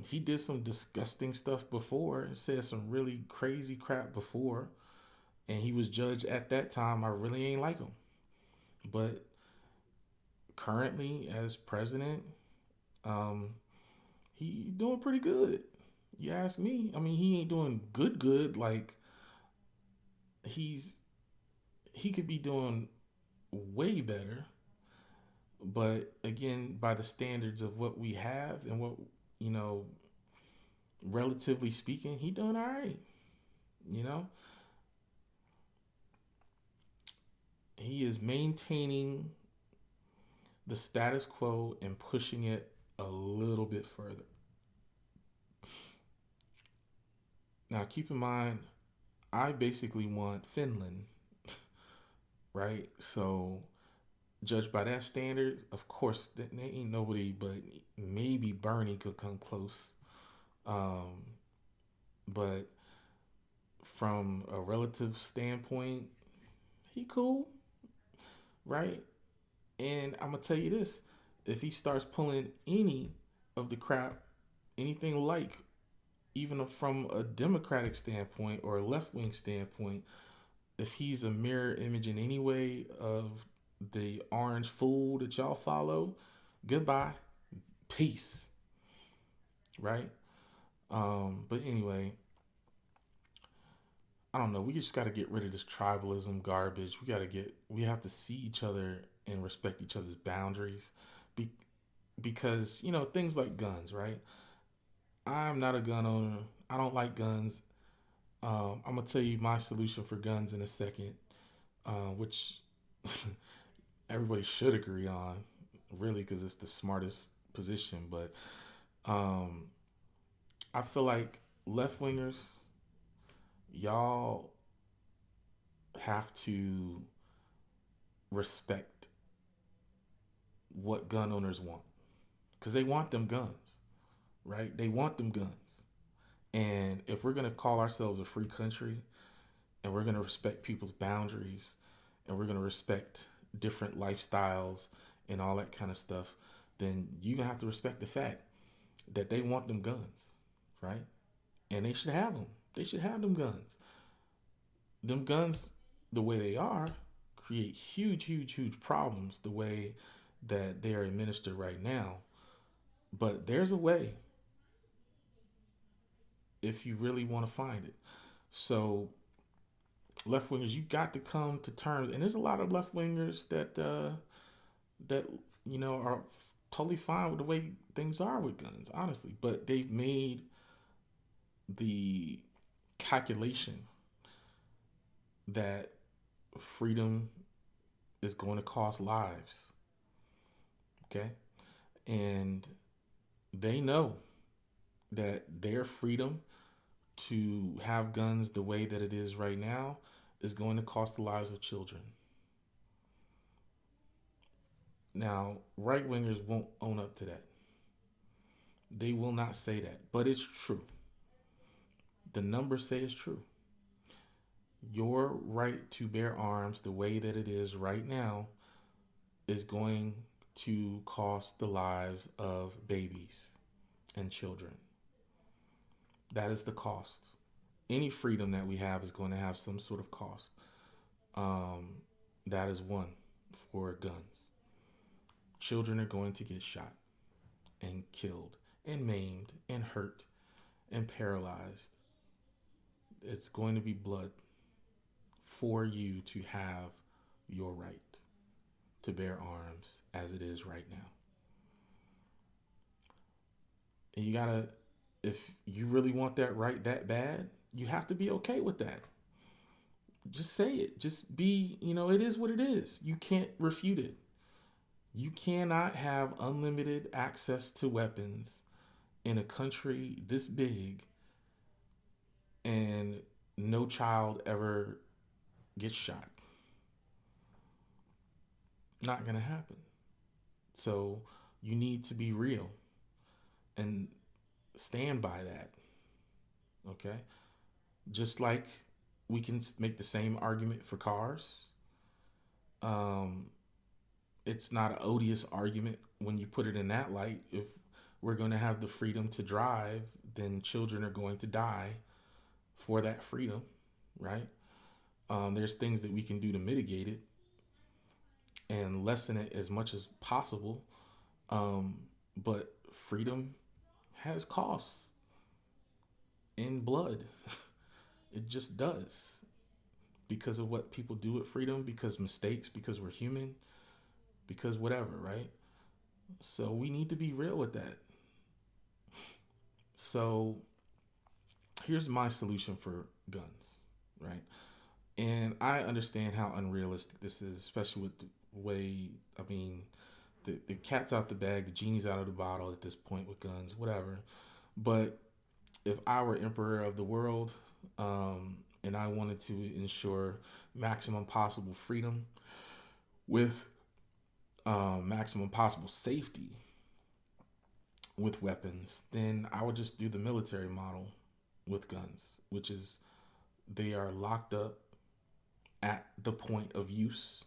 He did some disgusting stuff before, said some really crazy crap before, and he was judged at that time. I really ain't like him, but currently as president, um, he doing pretty good. You ask me. I mean, he ain't doing good. Like he's he could be doing way better, but again, by the standards of what we have and what you know, relatively speaking, he doing all right. You know, he is maintaining the status quo and pushing it a little bit further. Now, keep in mind, I basically want Finland, right? So, judged by that standard, of course, there ain't nobody but maybe Bernie could come close. Um, but from a relative standpoint, he cool, right? And I'm gonna tell you this: if he starts pulling any of the crap, anything like, even from a Democratic standpoint or a left wing standpoint, if he's a mirror image in any way of the orange fool that y'all follow, goodbye, peace, right? But anyway, I don't know. We just got to get rid of this tribalism garbage. We have to see each other and respect each other's boundaries, Be, because things like guns, right? I'm not a gun owner. I don't like guns. I'm gonna tell you my solution for guns in a second, which everybody should agree on, really, because it's the smartest position. But um, I feel like left wingers, y'all have to respect what gun owners want, because they want them guns, right? They want them guns. And if we're gonna call ourselves a free country, and we're gonna respect people's boundaries, and we're gonna respect different lifestyles and all that kind of stuff, then you're gonna have to respect the fact that they want them guns, right? And they should have them. They should have them guns. Them guns, the way they are, create huge, huge, huge problems the way that they are administered right now. But there's a way if you really want to find it. So left wingers, you got to come to terms, and there's a lot of left wingers that are totally fine with the way things are with guns, honestly. But they've made the calculation that freedom is going to cost lives. Okay, and they know that their freedom to have guns the way that it is right now is going to cost the lives of children. Now, right wingers won't own up to that. They will not say that, but it's true. The numbers say it's true. Your right to bear arms the way that it is right now is going to cost the lives of babies and children. That is the cost. Any freedom that we have is going to have some sort of cost. Um, that is one for guns. Children are going to get shot and killed and maimed and hurt and paralyzed. It's going to be blood for you to have your right to bear arms as it is right now. And you gotta, if you really want that right that bad, you have to be okay with that. Just say it. Just be, it is what it is. You can't refute it. You cannot have unlimited access to weapons in a country this big and no child ever gets shot. Not going to happen. So you need to be real and stand by that. Okay? Just like we can make the same argument for cars. It's not an odious argument when you put it in that light. If we're going to have the freedom to drive, then children are going to die for that freedom, right? There's things that we can do to mitigate it and lessen it as much as possible. But freedom has costs in blood. It just does. Because of what people do with freedom, because mistakes, because we're human, because whatever, right? So we need to be real with that. So here's my solution for guns, right? And I understand how unrealistic this is, especially with the way, I mean, the cat's out the bag, the genie's out of the bottle at this point with guns, whatever. But if I were emperor of the world, and I wanted to ensure maximum possible freedom with maximum possible safety with weapons, then I would just do the military model with guns, which is they are locked up at the point of use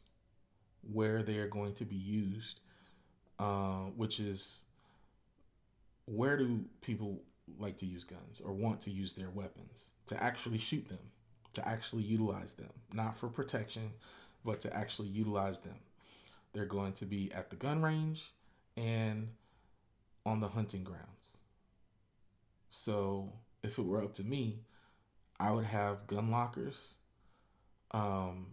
where they are going to be used, which is where do people like to use guns or want to use their weapons? To actually shoot them, to actually utilize them, not for protection, but to actually utilize them. They're going to be at the gun range and on the hunting grounds. So if it were up to me, I would have gun lockers um,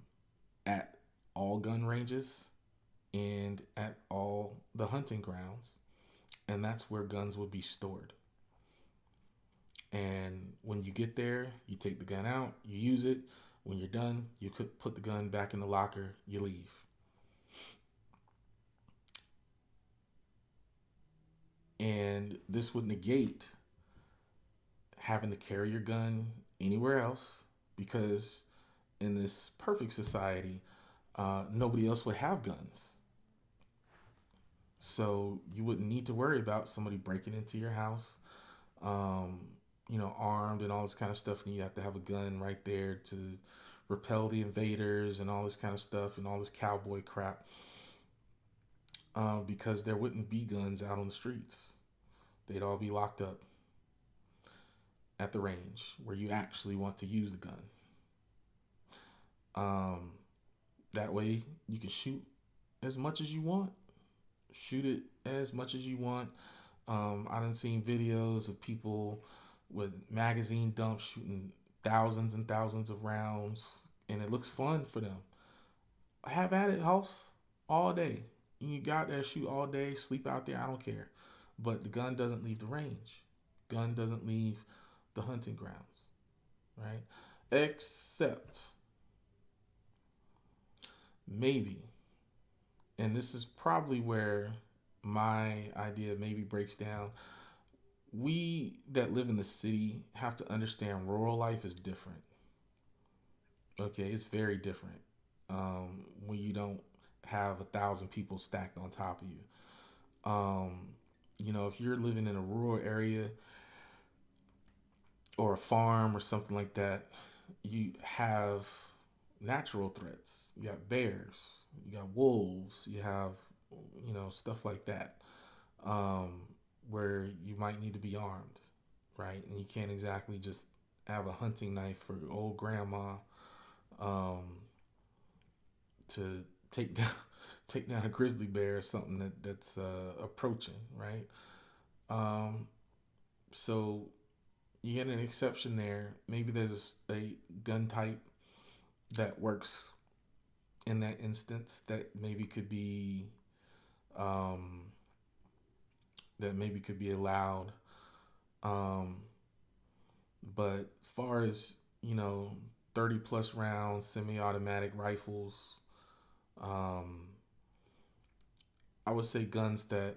at all gun ranges and at all the hunting grounds, and that's where guns would be stored. And when you get there, you take the gun out, you use it. When you're done, you could put the gun back in the locker, you leave. And this would negate having to carry your gun anywhere else because in this perfect society, nobody else would have guns. So you wouldn't need to worry about somebody breaking into your house, um, armed and all this kind of stuff. And you have to have a gun right there to repel the invaders and all this kind of stuff and all this cowboy crap. Because there wouldn't be guns out on the streets. They'd all be locked up at the range where you actually want to use the gun. Um, that way you can shoot as much as you want. Shoot it as much as you want. I done seen videos of people with magazine dumps shooting thousands and thousands of rounds, and it looks fun for them. Have at it, house, all day. You got there, shoot all day, sleep out there. I don't care, but the gun doesn't leave the range. Gun doesn't leave the hunting grounds, right? Except maybe, and this is probably where my idea maybe breaks down. We that live in the city have to understand rural life is different. Okay, it's very different when you don't have 1,000 people stacked on top of you. If you're living in a rural area or a farm or something like that, you have natural threats. You got bears, you got wolves, you have, stuff like that, um, where you might need to be armed, right? And you can't exactly just have a hunting knife for old grandma um, to take down take down a grizzly bear or something that's approaching, right? Um, so you get an exception there. Maybe there's a gun type that works in that instance um, that maybe could be allowed. Um, but far as 30 plus rounds, semi-automatic rifles, um, I would say guns that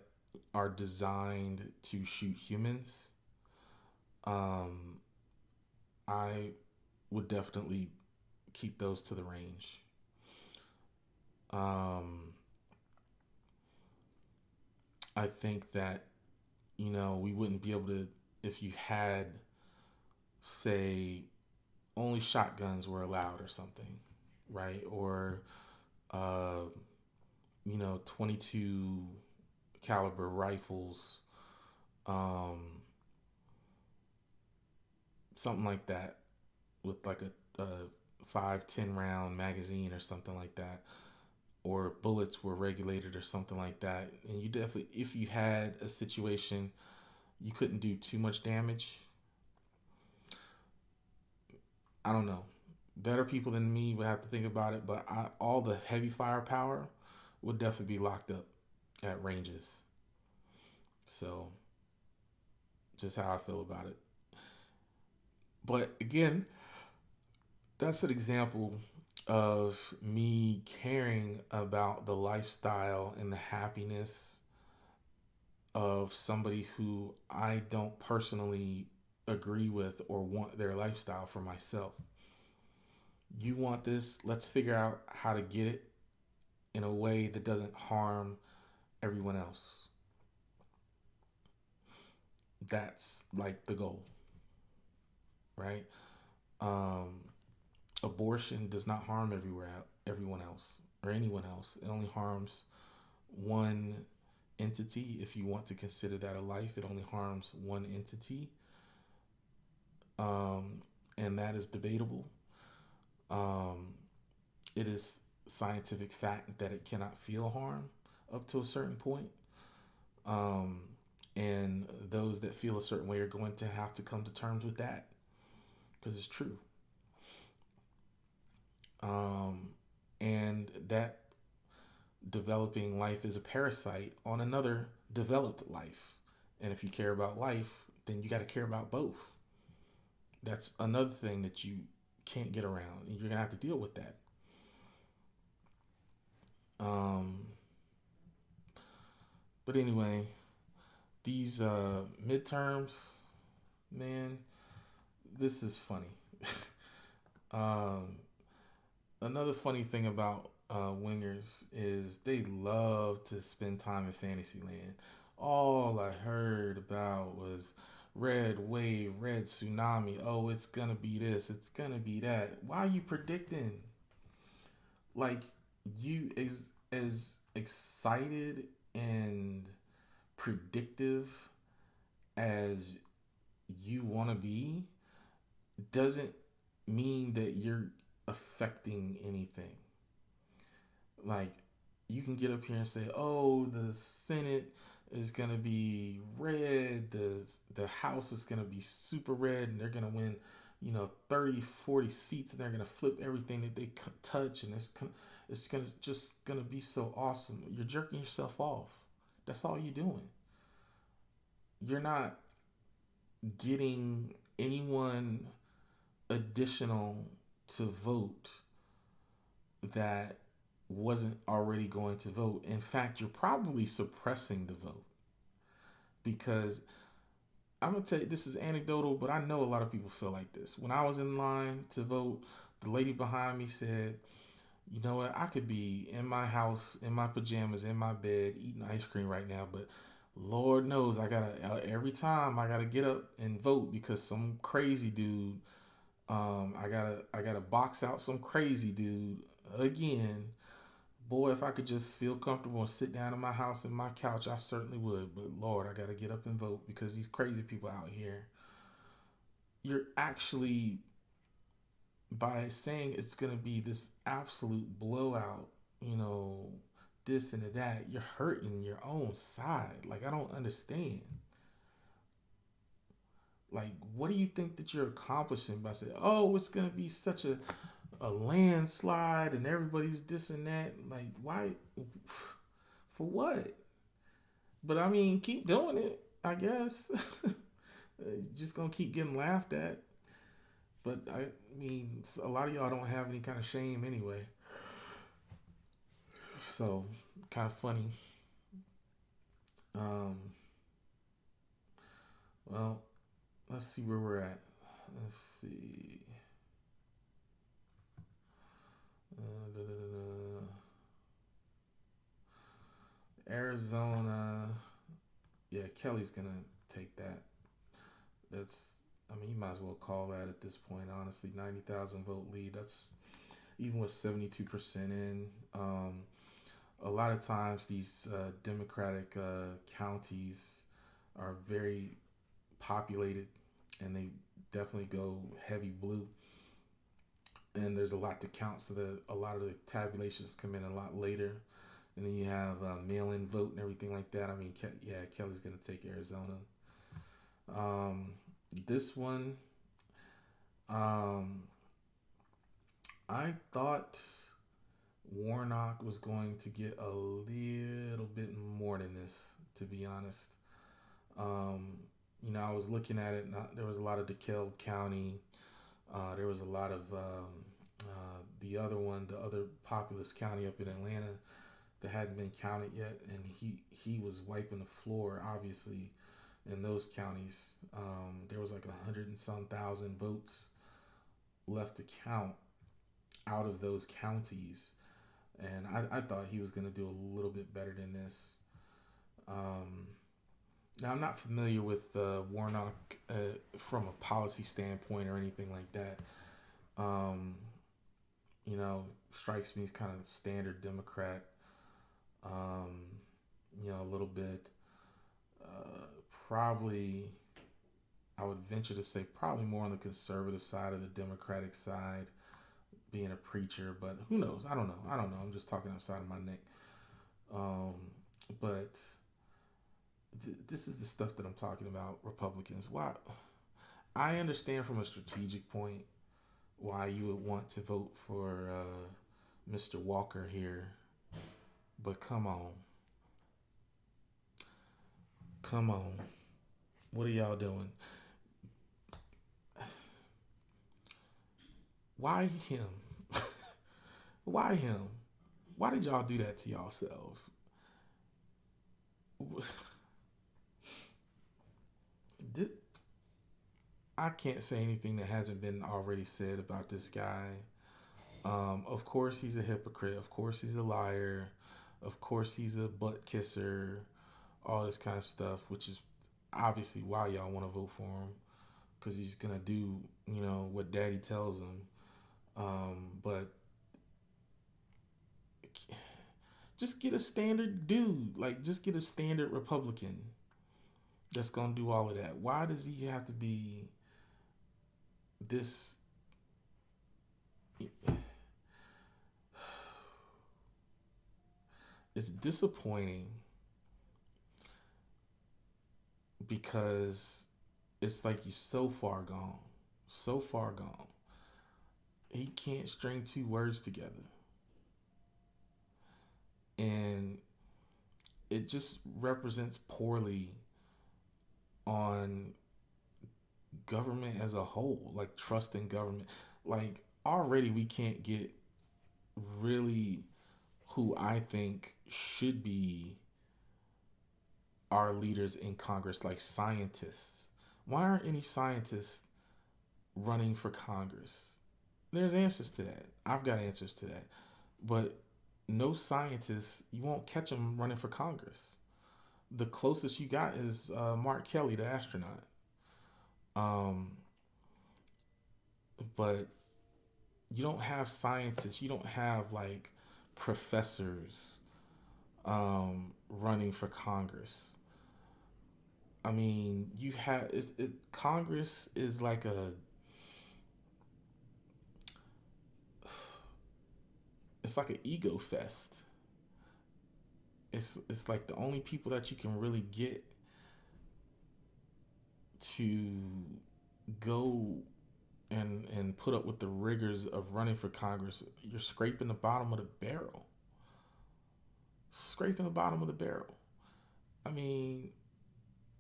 are designed to shoot humans. Um, I would definitely keep those to the range. Um, I think that we wouldn't be able to if you had, say, only shotguns were allowed or something, right? Or uh, 22 caliber rifles, um, something like that, with like a 5-10 round magazine or something like that, or bullets were regulated or something like that. And you definitely, if you had a situation you couldn't do too much damage, I don't know. Better people than me would have to think about it, but all the heavy firepower would definitely be locked up at ranges. So, just how I feel about it. But again, that's an example of me caring about the lifestyle and the happiness of somebody who I don't personally agree with or want their lifestyle for myself. You want this, let's figure out how to get it in a way that doesn't harm everyone else. That's like the goal, right? Um, Abortion does not harm everyone else or anyone else. It only harms one entity. If you want to consider that a life, it only harms one entity, um, and that is debatable. Um, it is scientific fact that it cannot feel harm up to a certain point. Um, and those that feel a certain way are going to have to come to terms with that because it's true. Um, and that developing life is a parasite on another developed life. And if you care about life, then you got to care about both. That's another thing that you can't get around, and you're gonna have to deal with that. Um, but anyway, these midterms, man, this is funny. um, Another funny thing about wingers is they love to spend time in Fantasyland. All I heard about was red wave, red tsunami. Oh, it's gonna be this, it's gonna be that. Why are you predicting? Like you as excited and predictive as you want to be doesn't mean that you're affecting anything. Like you can get up here and say, "Oh, the Senate is gonna be red. The House is gonna be super red, and they're gonna win, 30, 40 seats, and they're gonna flip everything that they touch, and it's gonna just gonna be so awesome." You're jerking yourself off. That's all you're doing. You're not getting anyone additional to vote that wasn't already going to vote. In fact, you're probably suppressing the vote because I'm gonna tell you this is anecdotal, but I know a lot of people feel like this. When I was in line to vote, the lady behind me said, "You know what? I could be in my house, in my pajamas, in my bed, eating ice cream right now, but Lord knows I gotta every time I gotta get up and vote because some crazy dude. I gotta box out some crazy dude again. Boy, if I could just feel comfortable and sit down in my house in my couch, I certainly would. But Lord, I gotta get up and vote because these crazy people out here. You're actually by saying it's gonna be this absolute blowout, you know, this and that. You're hurting your own side. Like I don't understand. Like, what do you think that you're accomplishing by saying, "Oh, it's gonna be such a landslide and everybody's this and that"? Like, why? For what? But I mean, keep doing it. I guess. Just gonna keep getting laughed at. But I mean, a lot of y'all don't have any kind of shame anyway. So, kind of funny. Um, well, let's see where we're at. Let's see. Da, da, da, da. Arizona. Yeah, Kelly's gonna take that. That's. I mean, you might as well call that at this point. Honestly, 90,000 vote lead. That's even with 72% in. A lot of times, these Democratic counties are very populated, and they definitely go heavy blue. And there's a lot to count, so that a lot of the tabulations come in a lot later. And then you have mail-in vote and everything like that. I mean, yeah, Kelly's gonna take Arizona. Um, this one, um, I thought Warnock was going to get a little bit more than this, to be honest. Um, I was looking at it. There was a lot of DeKalb County. There was a lot of the other one, the other populous county up in Atlanta that hadn't been counted yet, and he was wiping the floor, obviously, in those counties. There was like 100 and some thousand votes left to count out of those counties, and I thought he was going to do a little bit better than this. Um, Now, I'm not familiar with Warnock from a policy standpoint or anything like that. Um, Strikes me as kind of standard Democrat, um, a little bit. Uh, Probably, I would venture to say, probably more on the conservative side of the Democratic side, being a preacher, but who knows? I don't know. I don't know. I'm just talking outside of my neck. Um, but this is the stuff that I'm talking about, Republicans. Why? I understand from a strategic point why you would want to vote for Mr. Walker here, but come on. Come on. What are y'all doing? Why him? Why him? Why did y'all do that to yourselves? Did, I can't say anything that hasn't been already said about this guy. Of course, he's a hypocrite. Of course, he's a liar. Of course, he's a butt kisser. All this kind of stuff, which is obviously why y'all want to vote for him, because he's gonna do what Daddy tells him. But just get a standard dude, like just get a standard Republican that's gonna do all of that. Why does he have to be this? It's disappointing because it's like he's so far gone, so far gone. He can't string two words together, and it just represents poorly on government as a whole, like trust in government. Like already we can't get really who I think should be our leaders in Congress, like scientists. Why aren't any scientists running for Congress? There's answers to that. I've got answers to that. But no scientists, you won't catch them running for Congress. The closest you got is Mark Kelly, the astronaut. Um, but you don't have scientists. You don't have like professors running for Congress. I mean, you have Congress is like a it's like an ego fest. It's like the only people that you can really get to go and put up with the rigors of running for Congress. You're scraping the bottom of the barrel. Scraping the bottom of the barrel. I mean,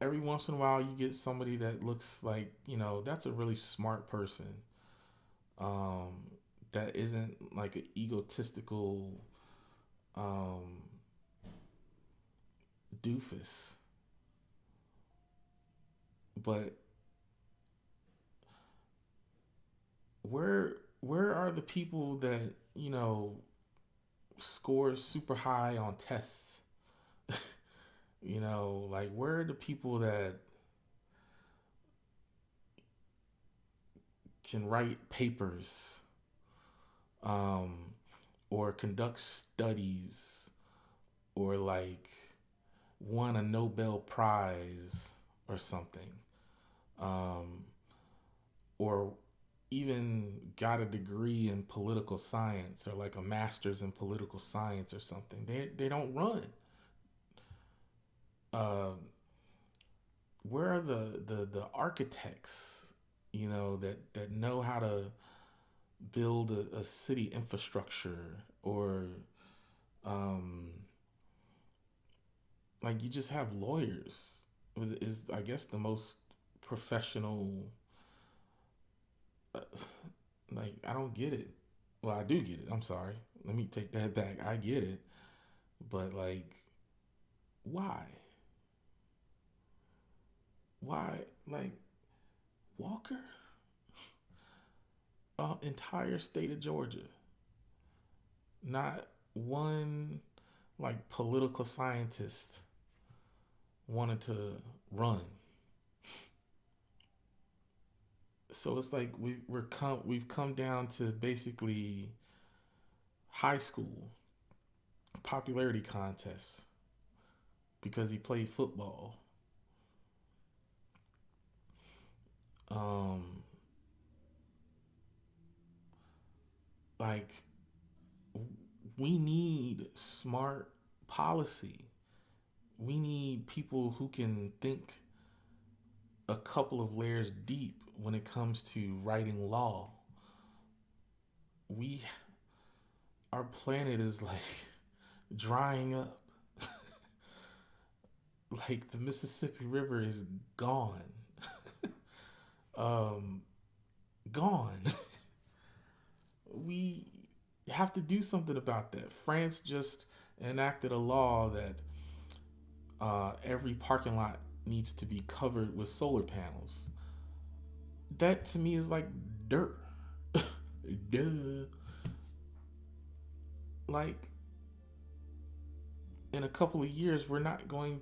every once in a while you get somebody that looks like, that's a really smart person. Um, that isn't like an egotistical um, doofus. But where are the people that score super high on tests? Like where are the people that can write papers, um, or conduct studies, or like won a Nobel Prize or something, um, or even got a degree in political science or like a master's in political science or something. They don't run. Uh, where are the architects? That know how to build a city infrastructure, or um, like you just have lawyers is I guess the most professional. Uh, like, I don't get it. Well, I do get it. I'm sorry. Let me take that back. I get it. But, like, why? Why? Like, Walker? Entire state of Georgia. Not one, like, political scientist wanted to run. So it's like we've come down to basically high school popularity contests because he played football. Um, like, we need smart policy. We need people who can think a couple of layers deep when it comes to writing law. We Our planet is like drying up. Like, the Mississippi River is gone. um Gone. We have to do something about that. France just enacted a law that every parking lot needs to be covered with solar panels. That to me is like dirt. Duh. Like, in a couple of years, there's not going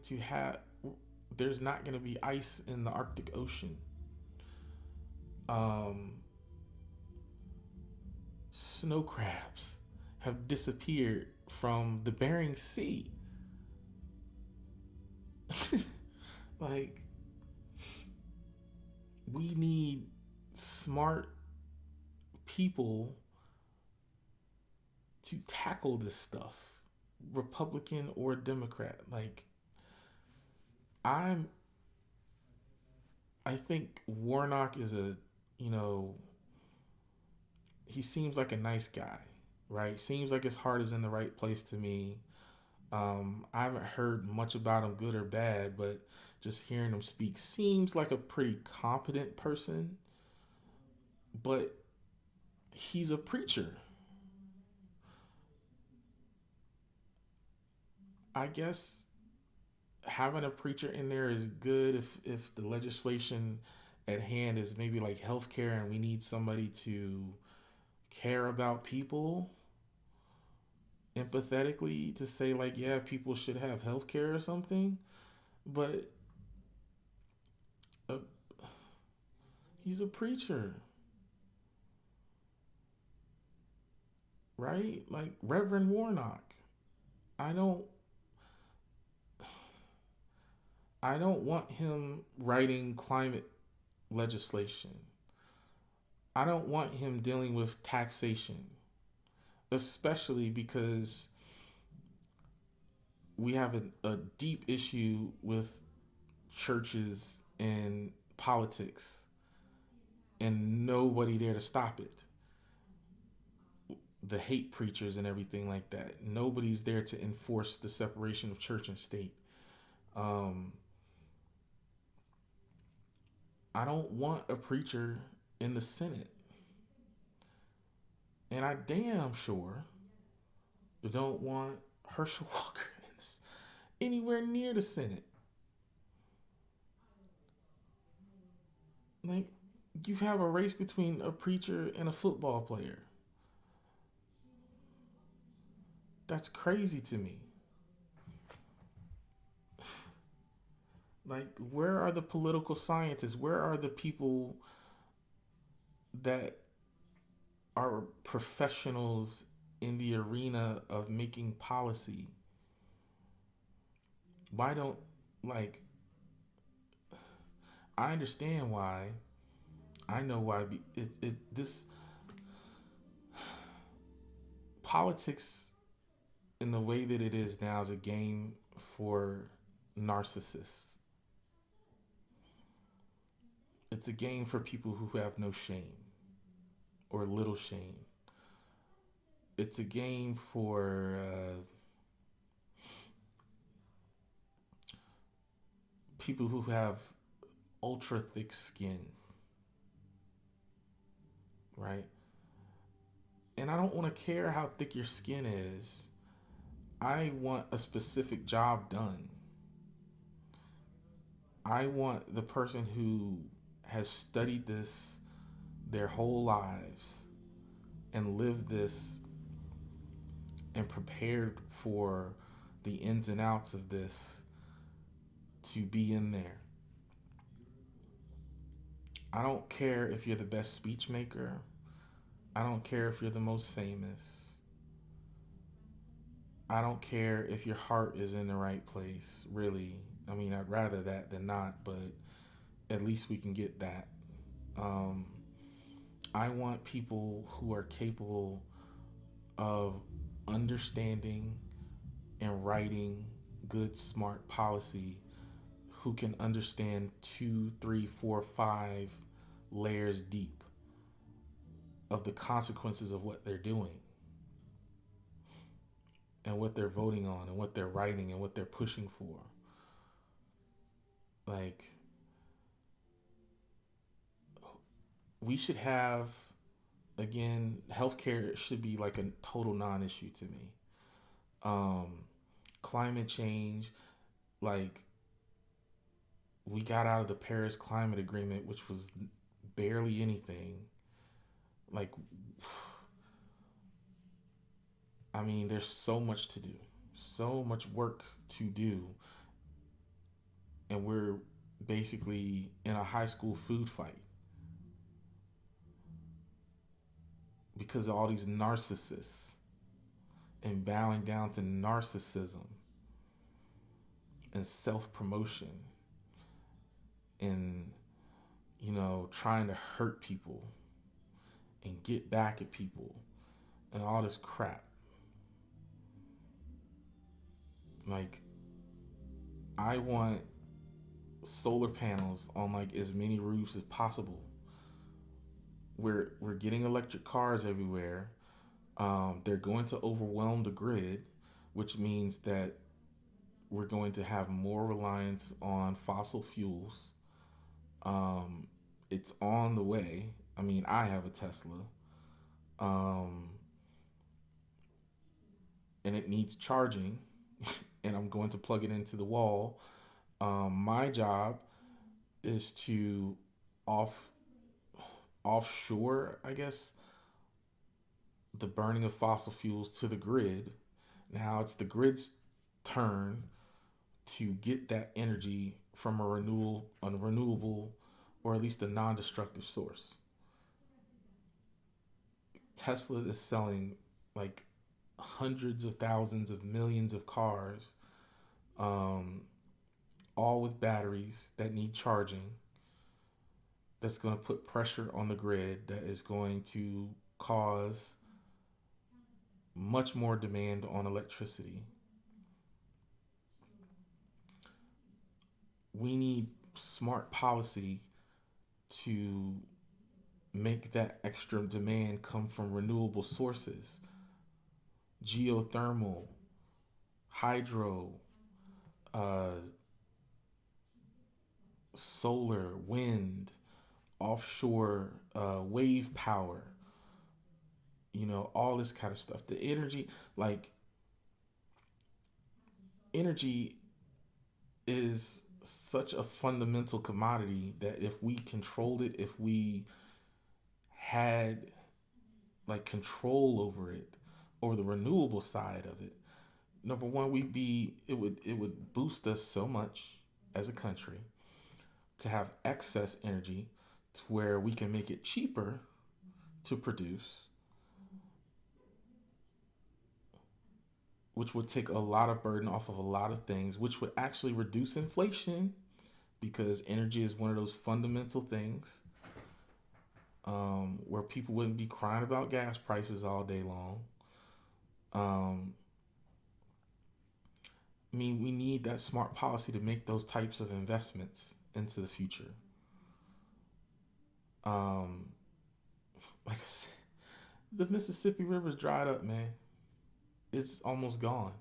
to be ice in the Arctic Ocean. Um, Snow crabs have disappeared from the Bering Sea. Like, we need smart people to tackle this stuff, Republican or Democrat. Like, I'm I think Warnock is you know, he seems like a nice guy, right? Seems like his heart is in the right place to me. I haven't heard much about him, good or bad, but just hearing him speak seems like a pretty competent person. But he's a preacher. I guess having a preacher in there is good if the legislation at hand is maybe like healthcare and we need somebody to care about people empathetically to say, like, yeah, people should have healthcare or something. But uh, he's a preacher, right? Like Reverend Warnock. I don't I don't want him writing climate legislation. I don't want him dealing with taxation, especially because we have a deep issue with churches and politics and nobody there to stop it. The hate preachers and everything like that. Nobody's there to enforce the separation of church and state. Um, I don't want a preacher in the Senate. And I damn sure don't want Herschel Walker anywhere near the Senate. Like, you have a race between a preacher and a football player. That's crazy to me. Like, where are the political scientists? Where are the people that are professionals in the arena of making policy? Why don't, like, I understand why. I know why. This politics in the way that it is now is a game for narcissists. It's a game for people who have no shame or little shame. It's a game for people who have ultra thick skin, right? And I don't want to care how thick your skin is. I want a specific job done. I want the person who has studied this their whole lives and lived this and prepared for the ins and outs of this to be in there. I don't care if you're the best speech maker. I don't care if you're the most famous. I don't care if your heart is in the right place, really. I mean, I'd rather that than not, but at least we can get that. Um, I want people who are capable of understanding and writing good, smart policy, who can understand 2, 3, 4, 5 layers deep of the consequences of what they're doing and what they're voting on and what they're writing and what they're pushing for. Like, we should have, again, healthcare should be like a total non-issue to me. Um, Climate change, like, we got out of the Paris Climate Agreement, which was barely anything. Like, I mean, there's so much to do, so much work to do, and we're basically in a high school food fight because of all these narcissists and bowing down to narcissism and self-promotion and, trying to hurt people and get back at people and all this crap. Like, I want solar panels on like as many roofs as possible. We're getting electric cars everywhere. They're going to overwhelm the grid, which means that we're going to have more reliance on fossil fuels. It's on the way. I mean, I have a Tesla, um, and it needs charging, and I'm going to plug it into the wall. My job is to off offshore, I guess, the burning of fossil fuels to the grid. Now it's the grid's turn to get that energy from a renewable, or at least a non-destructive source. Tesla is selling like hundreds of thousands of millions of cars, um, all with batteries that need charging. That's going to put pressure on the grid. That is going to cause much more demand on electricity. We need smart policy to make that extra demand come from renewable sources: geothermal, hydro, uh, solar, wind, offshore wave power, all this kind of stuff. The energy, like, energy is such a fundamental commodity that if we controlled it, if we had like control over it, over the renewable side of it, number one, it would boost us so much as a country to have excess energy to where we can make it cheaper to produce, which would take a lot of burden off of a lot of things, which would actually reduce inflation because energy is one of those fundamental things, where people wouldn't be crying about gas prices all day long. Um, I mean, we need that smart policy to make those types of investments into the future. Um, like I said, the Mississippi River's dried up, man. It's almost gone.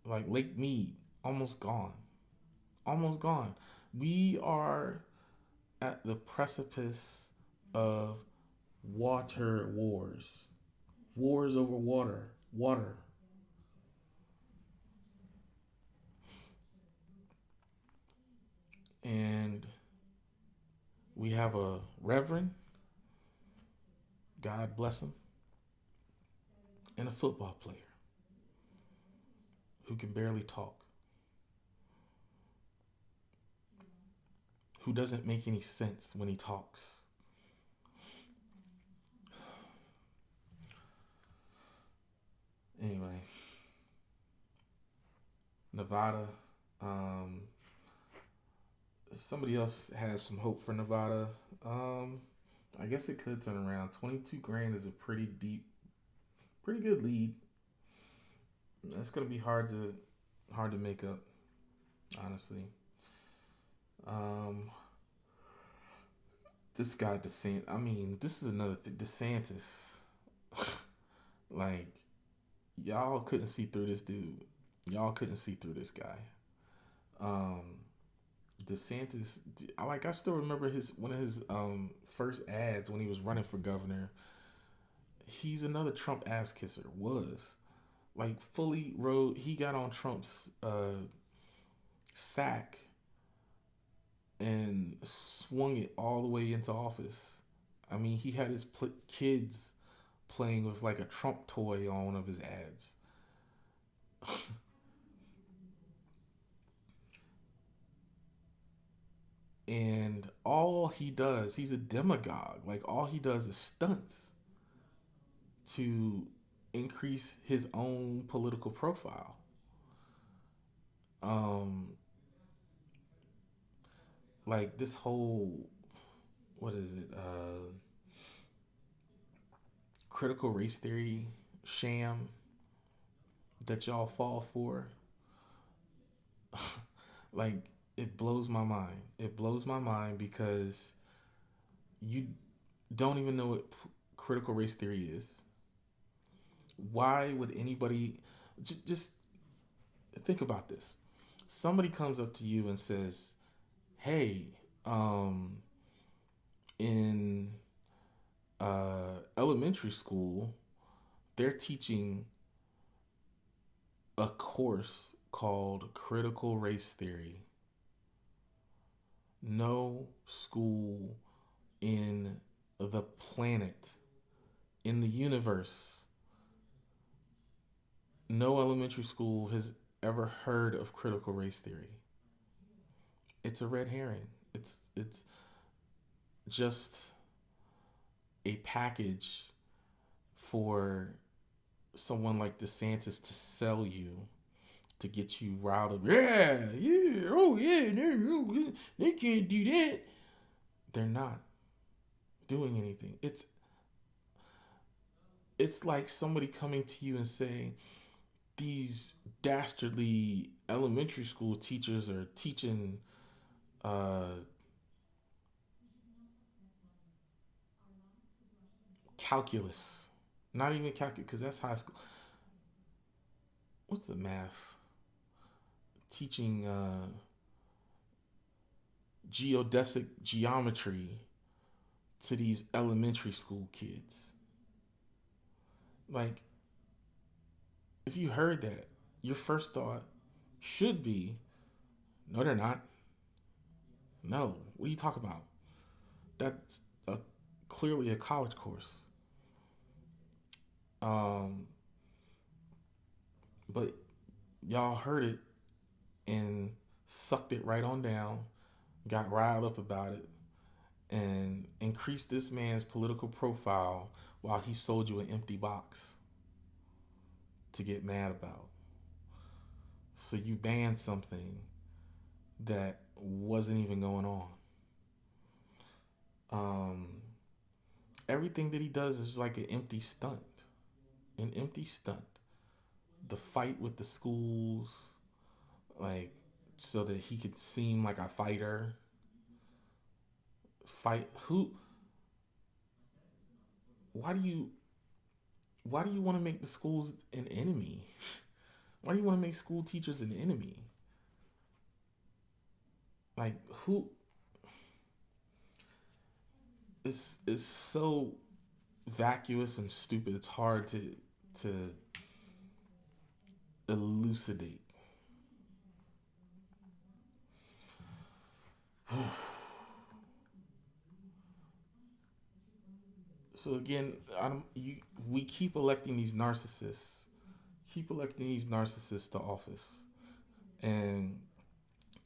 Like Lake Mead, almost gone. Almost gone. We are at the precipice of water wars, wars over water. And we have a reverend, God bless him, and a football player who can barely talk, who doesn't make any sense when he talks. Anyway, Nevada. Um, Somebody else has some hope for Nevada. Um, I guess it could turn around. 22 grand is a pretty good lead. That's gonna be hard to make up, honestly. Um, this guy DeSantis. I mean, this is another thing. DeSantis, like y'all couldn't see through this dude. Y'all couldn't see through this guy. Um, DeSantis, I still remember his one of his first ads when he was running for governor. He's another Trump ass kisser. Was like fully rode. He got on Trump's sack and swung it all the way into office. I mean, he had his kids playing with like a Trump toy on one of his ads. And all he does, he's a demagogue. Like all he does is stunts to increase his own political profile. Um, like this whole what is it? Critical race theory sham that y'all fall for. Like it blows my mind. It blows my mind because you don't even know what critical race theory is. Why would anybody just think about this? Somebody comes up to you and says, "Hey, um, in elementary school, they're teaching a course called critical race theory. No school in the planet, in the universe, no elementary school has ever heard of critical race theory. It's a red herring. It's just a package for someone like DeSantis to sell you to get you riled up. Yeah, yeah, oh yeah, they can't do that. They're not doing anything. It's like somebody coming to you and saying these dastardly elementary school teachers are teaching uh, calculus. Not even calculus, because that's high school. What's the math? Teaching geodesic geometry to these elementary school kids. Like, if you heard that, your first thought should be, no, they're not. No, what are you talking about? That's clearly a college course. Um, but y'all heard it and sucked it right on down, got riled up about it, and increased this man's political profile while he sold you an empty box to get mad about. So you banned something that wasn't even going on. Um, Everything that he does is like an empty stunt. An empty stunt. The fight with the schools, like, so that he could seem like a fighter. Fight who? Why do you? Why do you want to make the schools an enemy? Why do you want to make school teachers an enemy? like who is so vacuous and stupid. It's hard to elucidate. So again, we keep electing these narcissists, keep electing these narcissists to office, and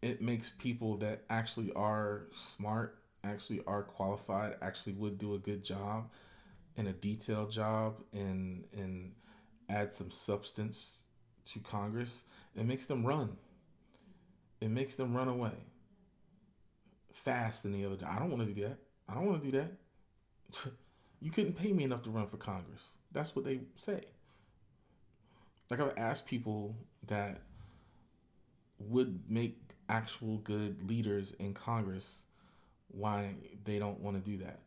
it makes people that actually are smart, actually are qualified, actually would do a good job and a detailed job, and add some substance to Congress. It makes them run. It makes them run away fast than the other day. I don't want to do that. I don't want to do that. You couldn't pay me enough to run for Congress. That's what they say. Like I've asked people that would make actual good leaders in Congress why they don't want to do that.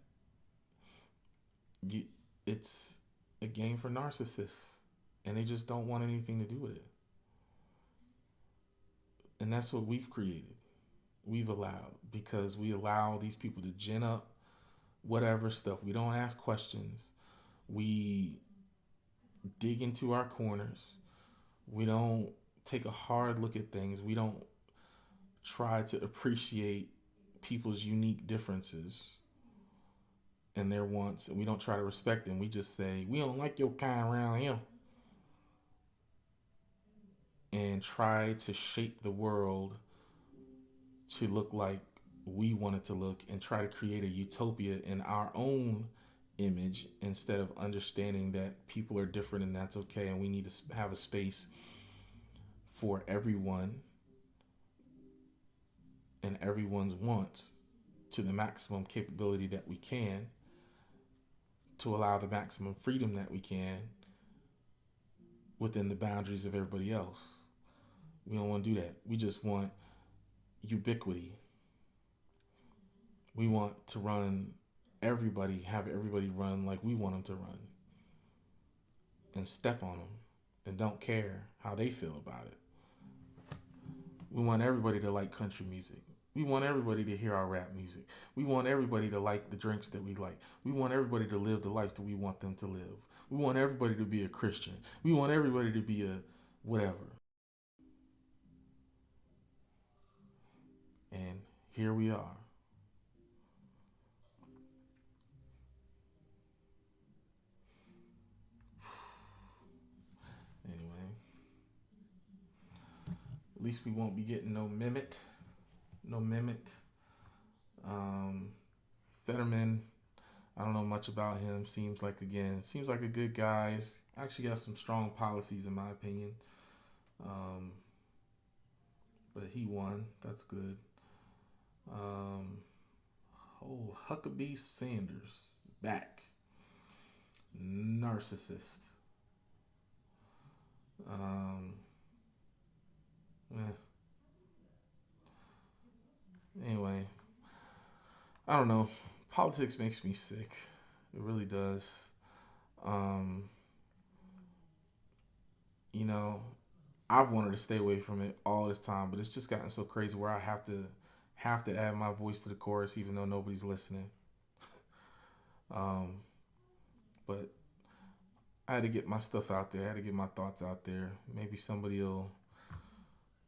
It's a game for narcissists, and they just don't want anything to do with it. And that's what we've created. We've allowed because we allow these people to gin up whatever stuff. We don't ask questions. We dig into our corners. We don't take a hard look at things. We don't try to appreciate people's unique differences and their wants. And we don't try to respect them. We just say, we don't like your kind around here. And try to shape the world to look like we want it to look and try to create a utopia in our own image instead of understanding that people are different and that's okay, and we need to have a space for everyone and everyone's wants to the maximum capability that we can, to allow the maximum freedom that we can within the boundaries of everybody else. We don't want to do that. We just want ubiquity. We want to run everybody, have everybody run like we want them to run and step on them and don't care how they feel about it. We want everybody to like country music. We want everybody to hear our rap music. We want everybody to like the drinks that we like. We want everybody to live the life that we want them to live. We want everybody to be a Christian. We want everybody to be a whatever. And here we are. Anyway, at least we won't be getting no Mehmet. No Mehmet. Um, Fetterman, I don't know much about him. Seems like a good guy. He's actually got some strong policies in my opinion. Um, but he won. That's good. Um, Huckabee Sanders back. Narcissist. Um, eh. Anyway, I don't know. Politics makes me sick. It really does. Um, you know, I've wanted to stay away from it all this time, but it's just gotten so crazy where I have to add my voice to the chorus, even though nobody's listening. Um, but I had to get my stuff out there. I had to get my thoughts out there. Maybe somebody will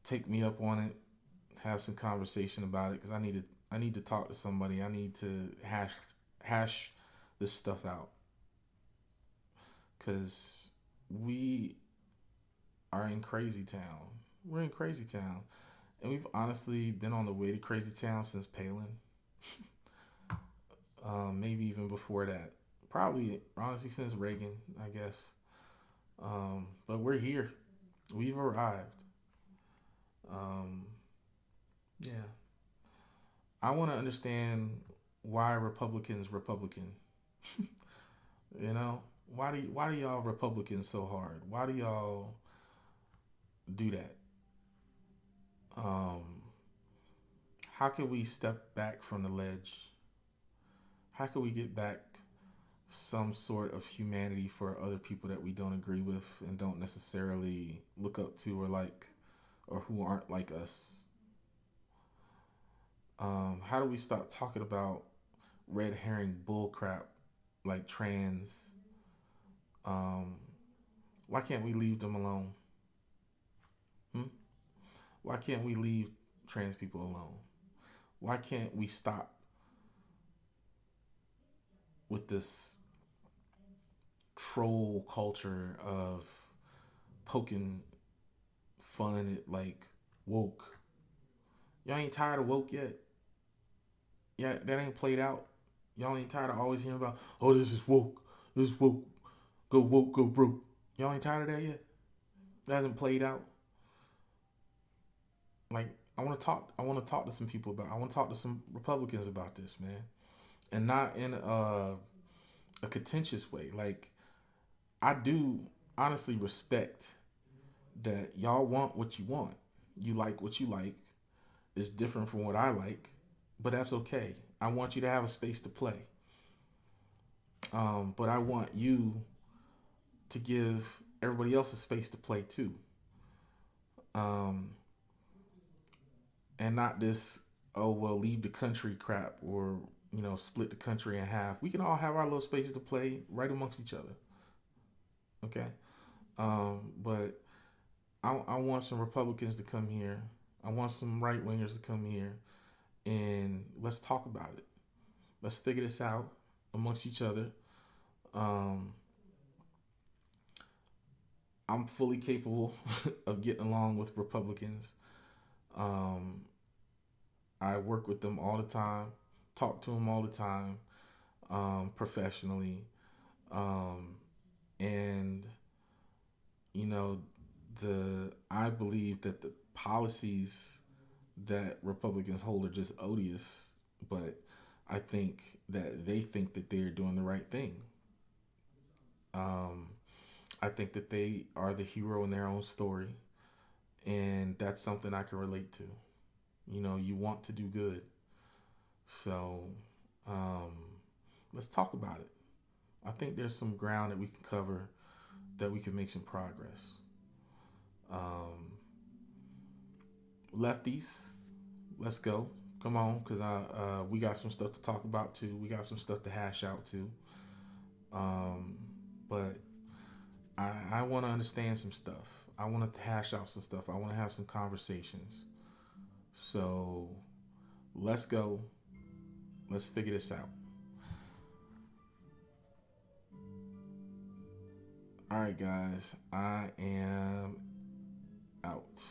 take me up on it, have some conversation about it, because I need to talk to somebody. I need to hash this stuff out, because we are in crazy town. We're in crazy town, and we've honestly been on the way to crazy town since Palin. Maybe even before that. Probably honestly since Reagan, I guess. But we're here. We've arrived. Um, yeah. I want to understand why Republicans Republican. You know, why do y'all Republicans so hard? Why do y'all do that? Um, how can we step back from the ledge? How can we get back some sort of humanity for other people that we don't agree with and don't necessarily look up to or like, or who aren't like us? How do we stop talking about red herring bull crap like trans? Um, why can't we leave them alone? Hmm? Why can't we leave trans people alone? Why can't we stop with this troll culture of poking fun at like woke? Y'all ain't tired of woke yet? Yeah, that ain't played out. Y'all ain't tired of always hearing about, oh, this is woke. This is woke, go broke. Y'all ain't tired of that yet? That hasn't played out. Like, I want to talk to some people about. I want to talk to some Republicans about this, man, and not in a contentious way. Like, I do honestly respect that y'all want what you want. You like what you like. It's different from what I like, but that's okay. I want you to have a space to play. But I want you to give everybody else a space to play too. Um, and not this, oh, well, leave the country crap or, split the country in half. We can all have our little spaces to play right amongst each other. Okay. But I want some Republicans to come here. I want some right wingers to come here and let's talk about it. Let's figure this out amongst each other. Um, I'm fully capable of getting along with Republicans. Um, I work with them all the time, talk to them all the time, professionally. Um, and, you know, I believe that the policies that Republicans hold are just odious, but I think that they think that they're doing the right thing. Um, I think that they are the hero in their own story, and that's something I can relate to. You want to do good, so um, let's talk about it. I think there's some ground that we can cover, that we can make some progress. Um, Lefties, let's go. Come on, cause we got some stuff to talk about too. We got some stuff to hash out too. Um, but I want to understand some stuff. I want to hash out some stuff. I want to have some conversations. So let's go. Let's figure this out. All right, guys. I am out.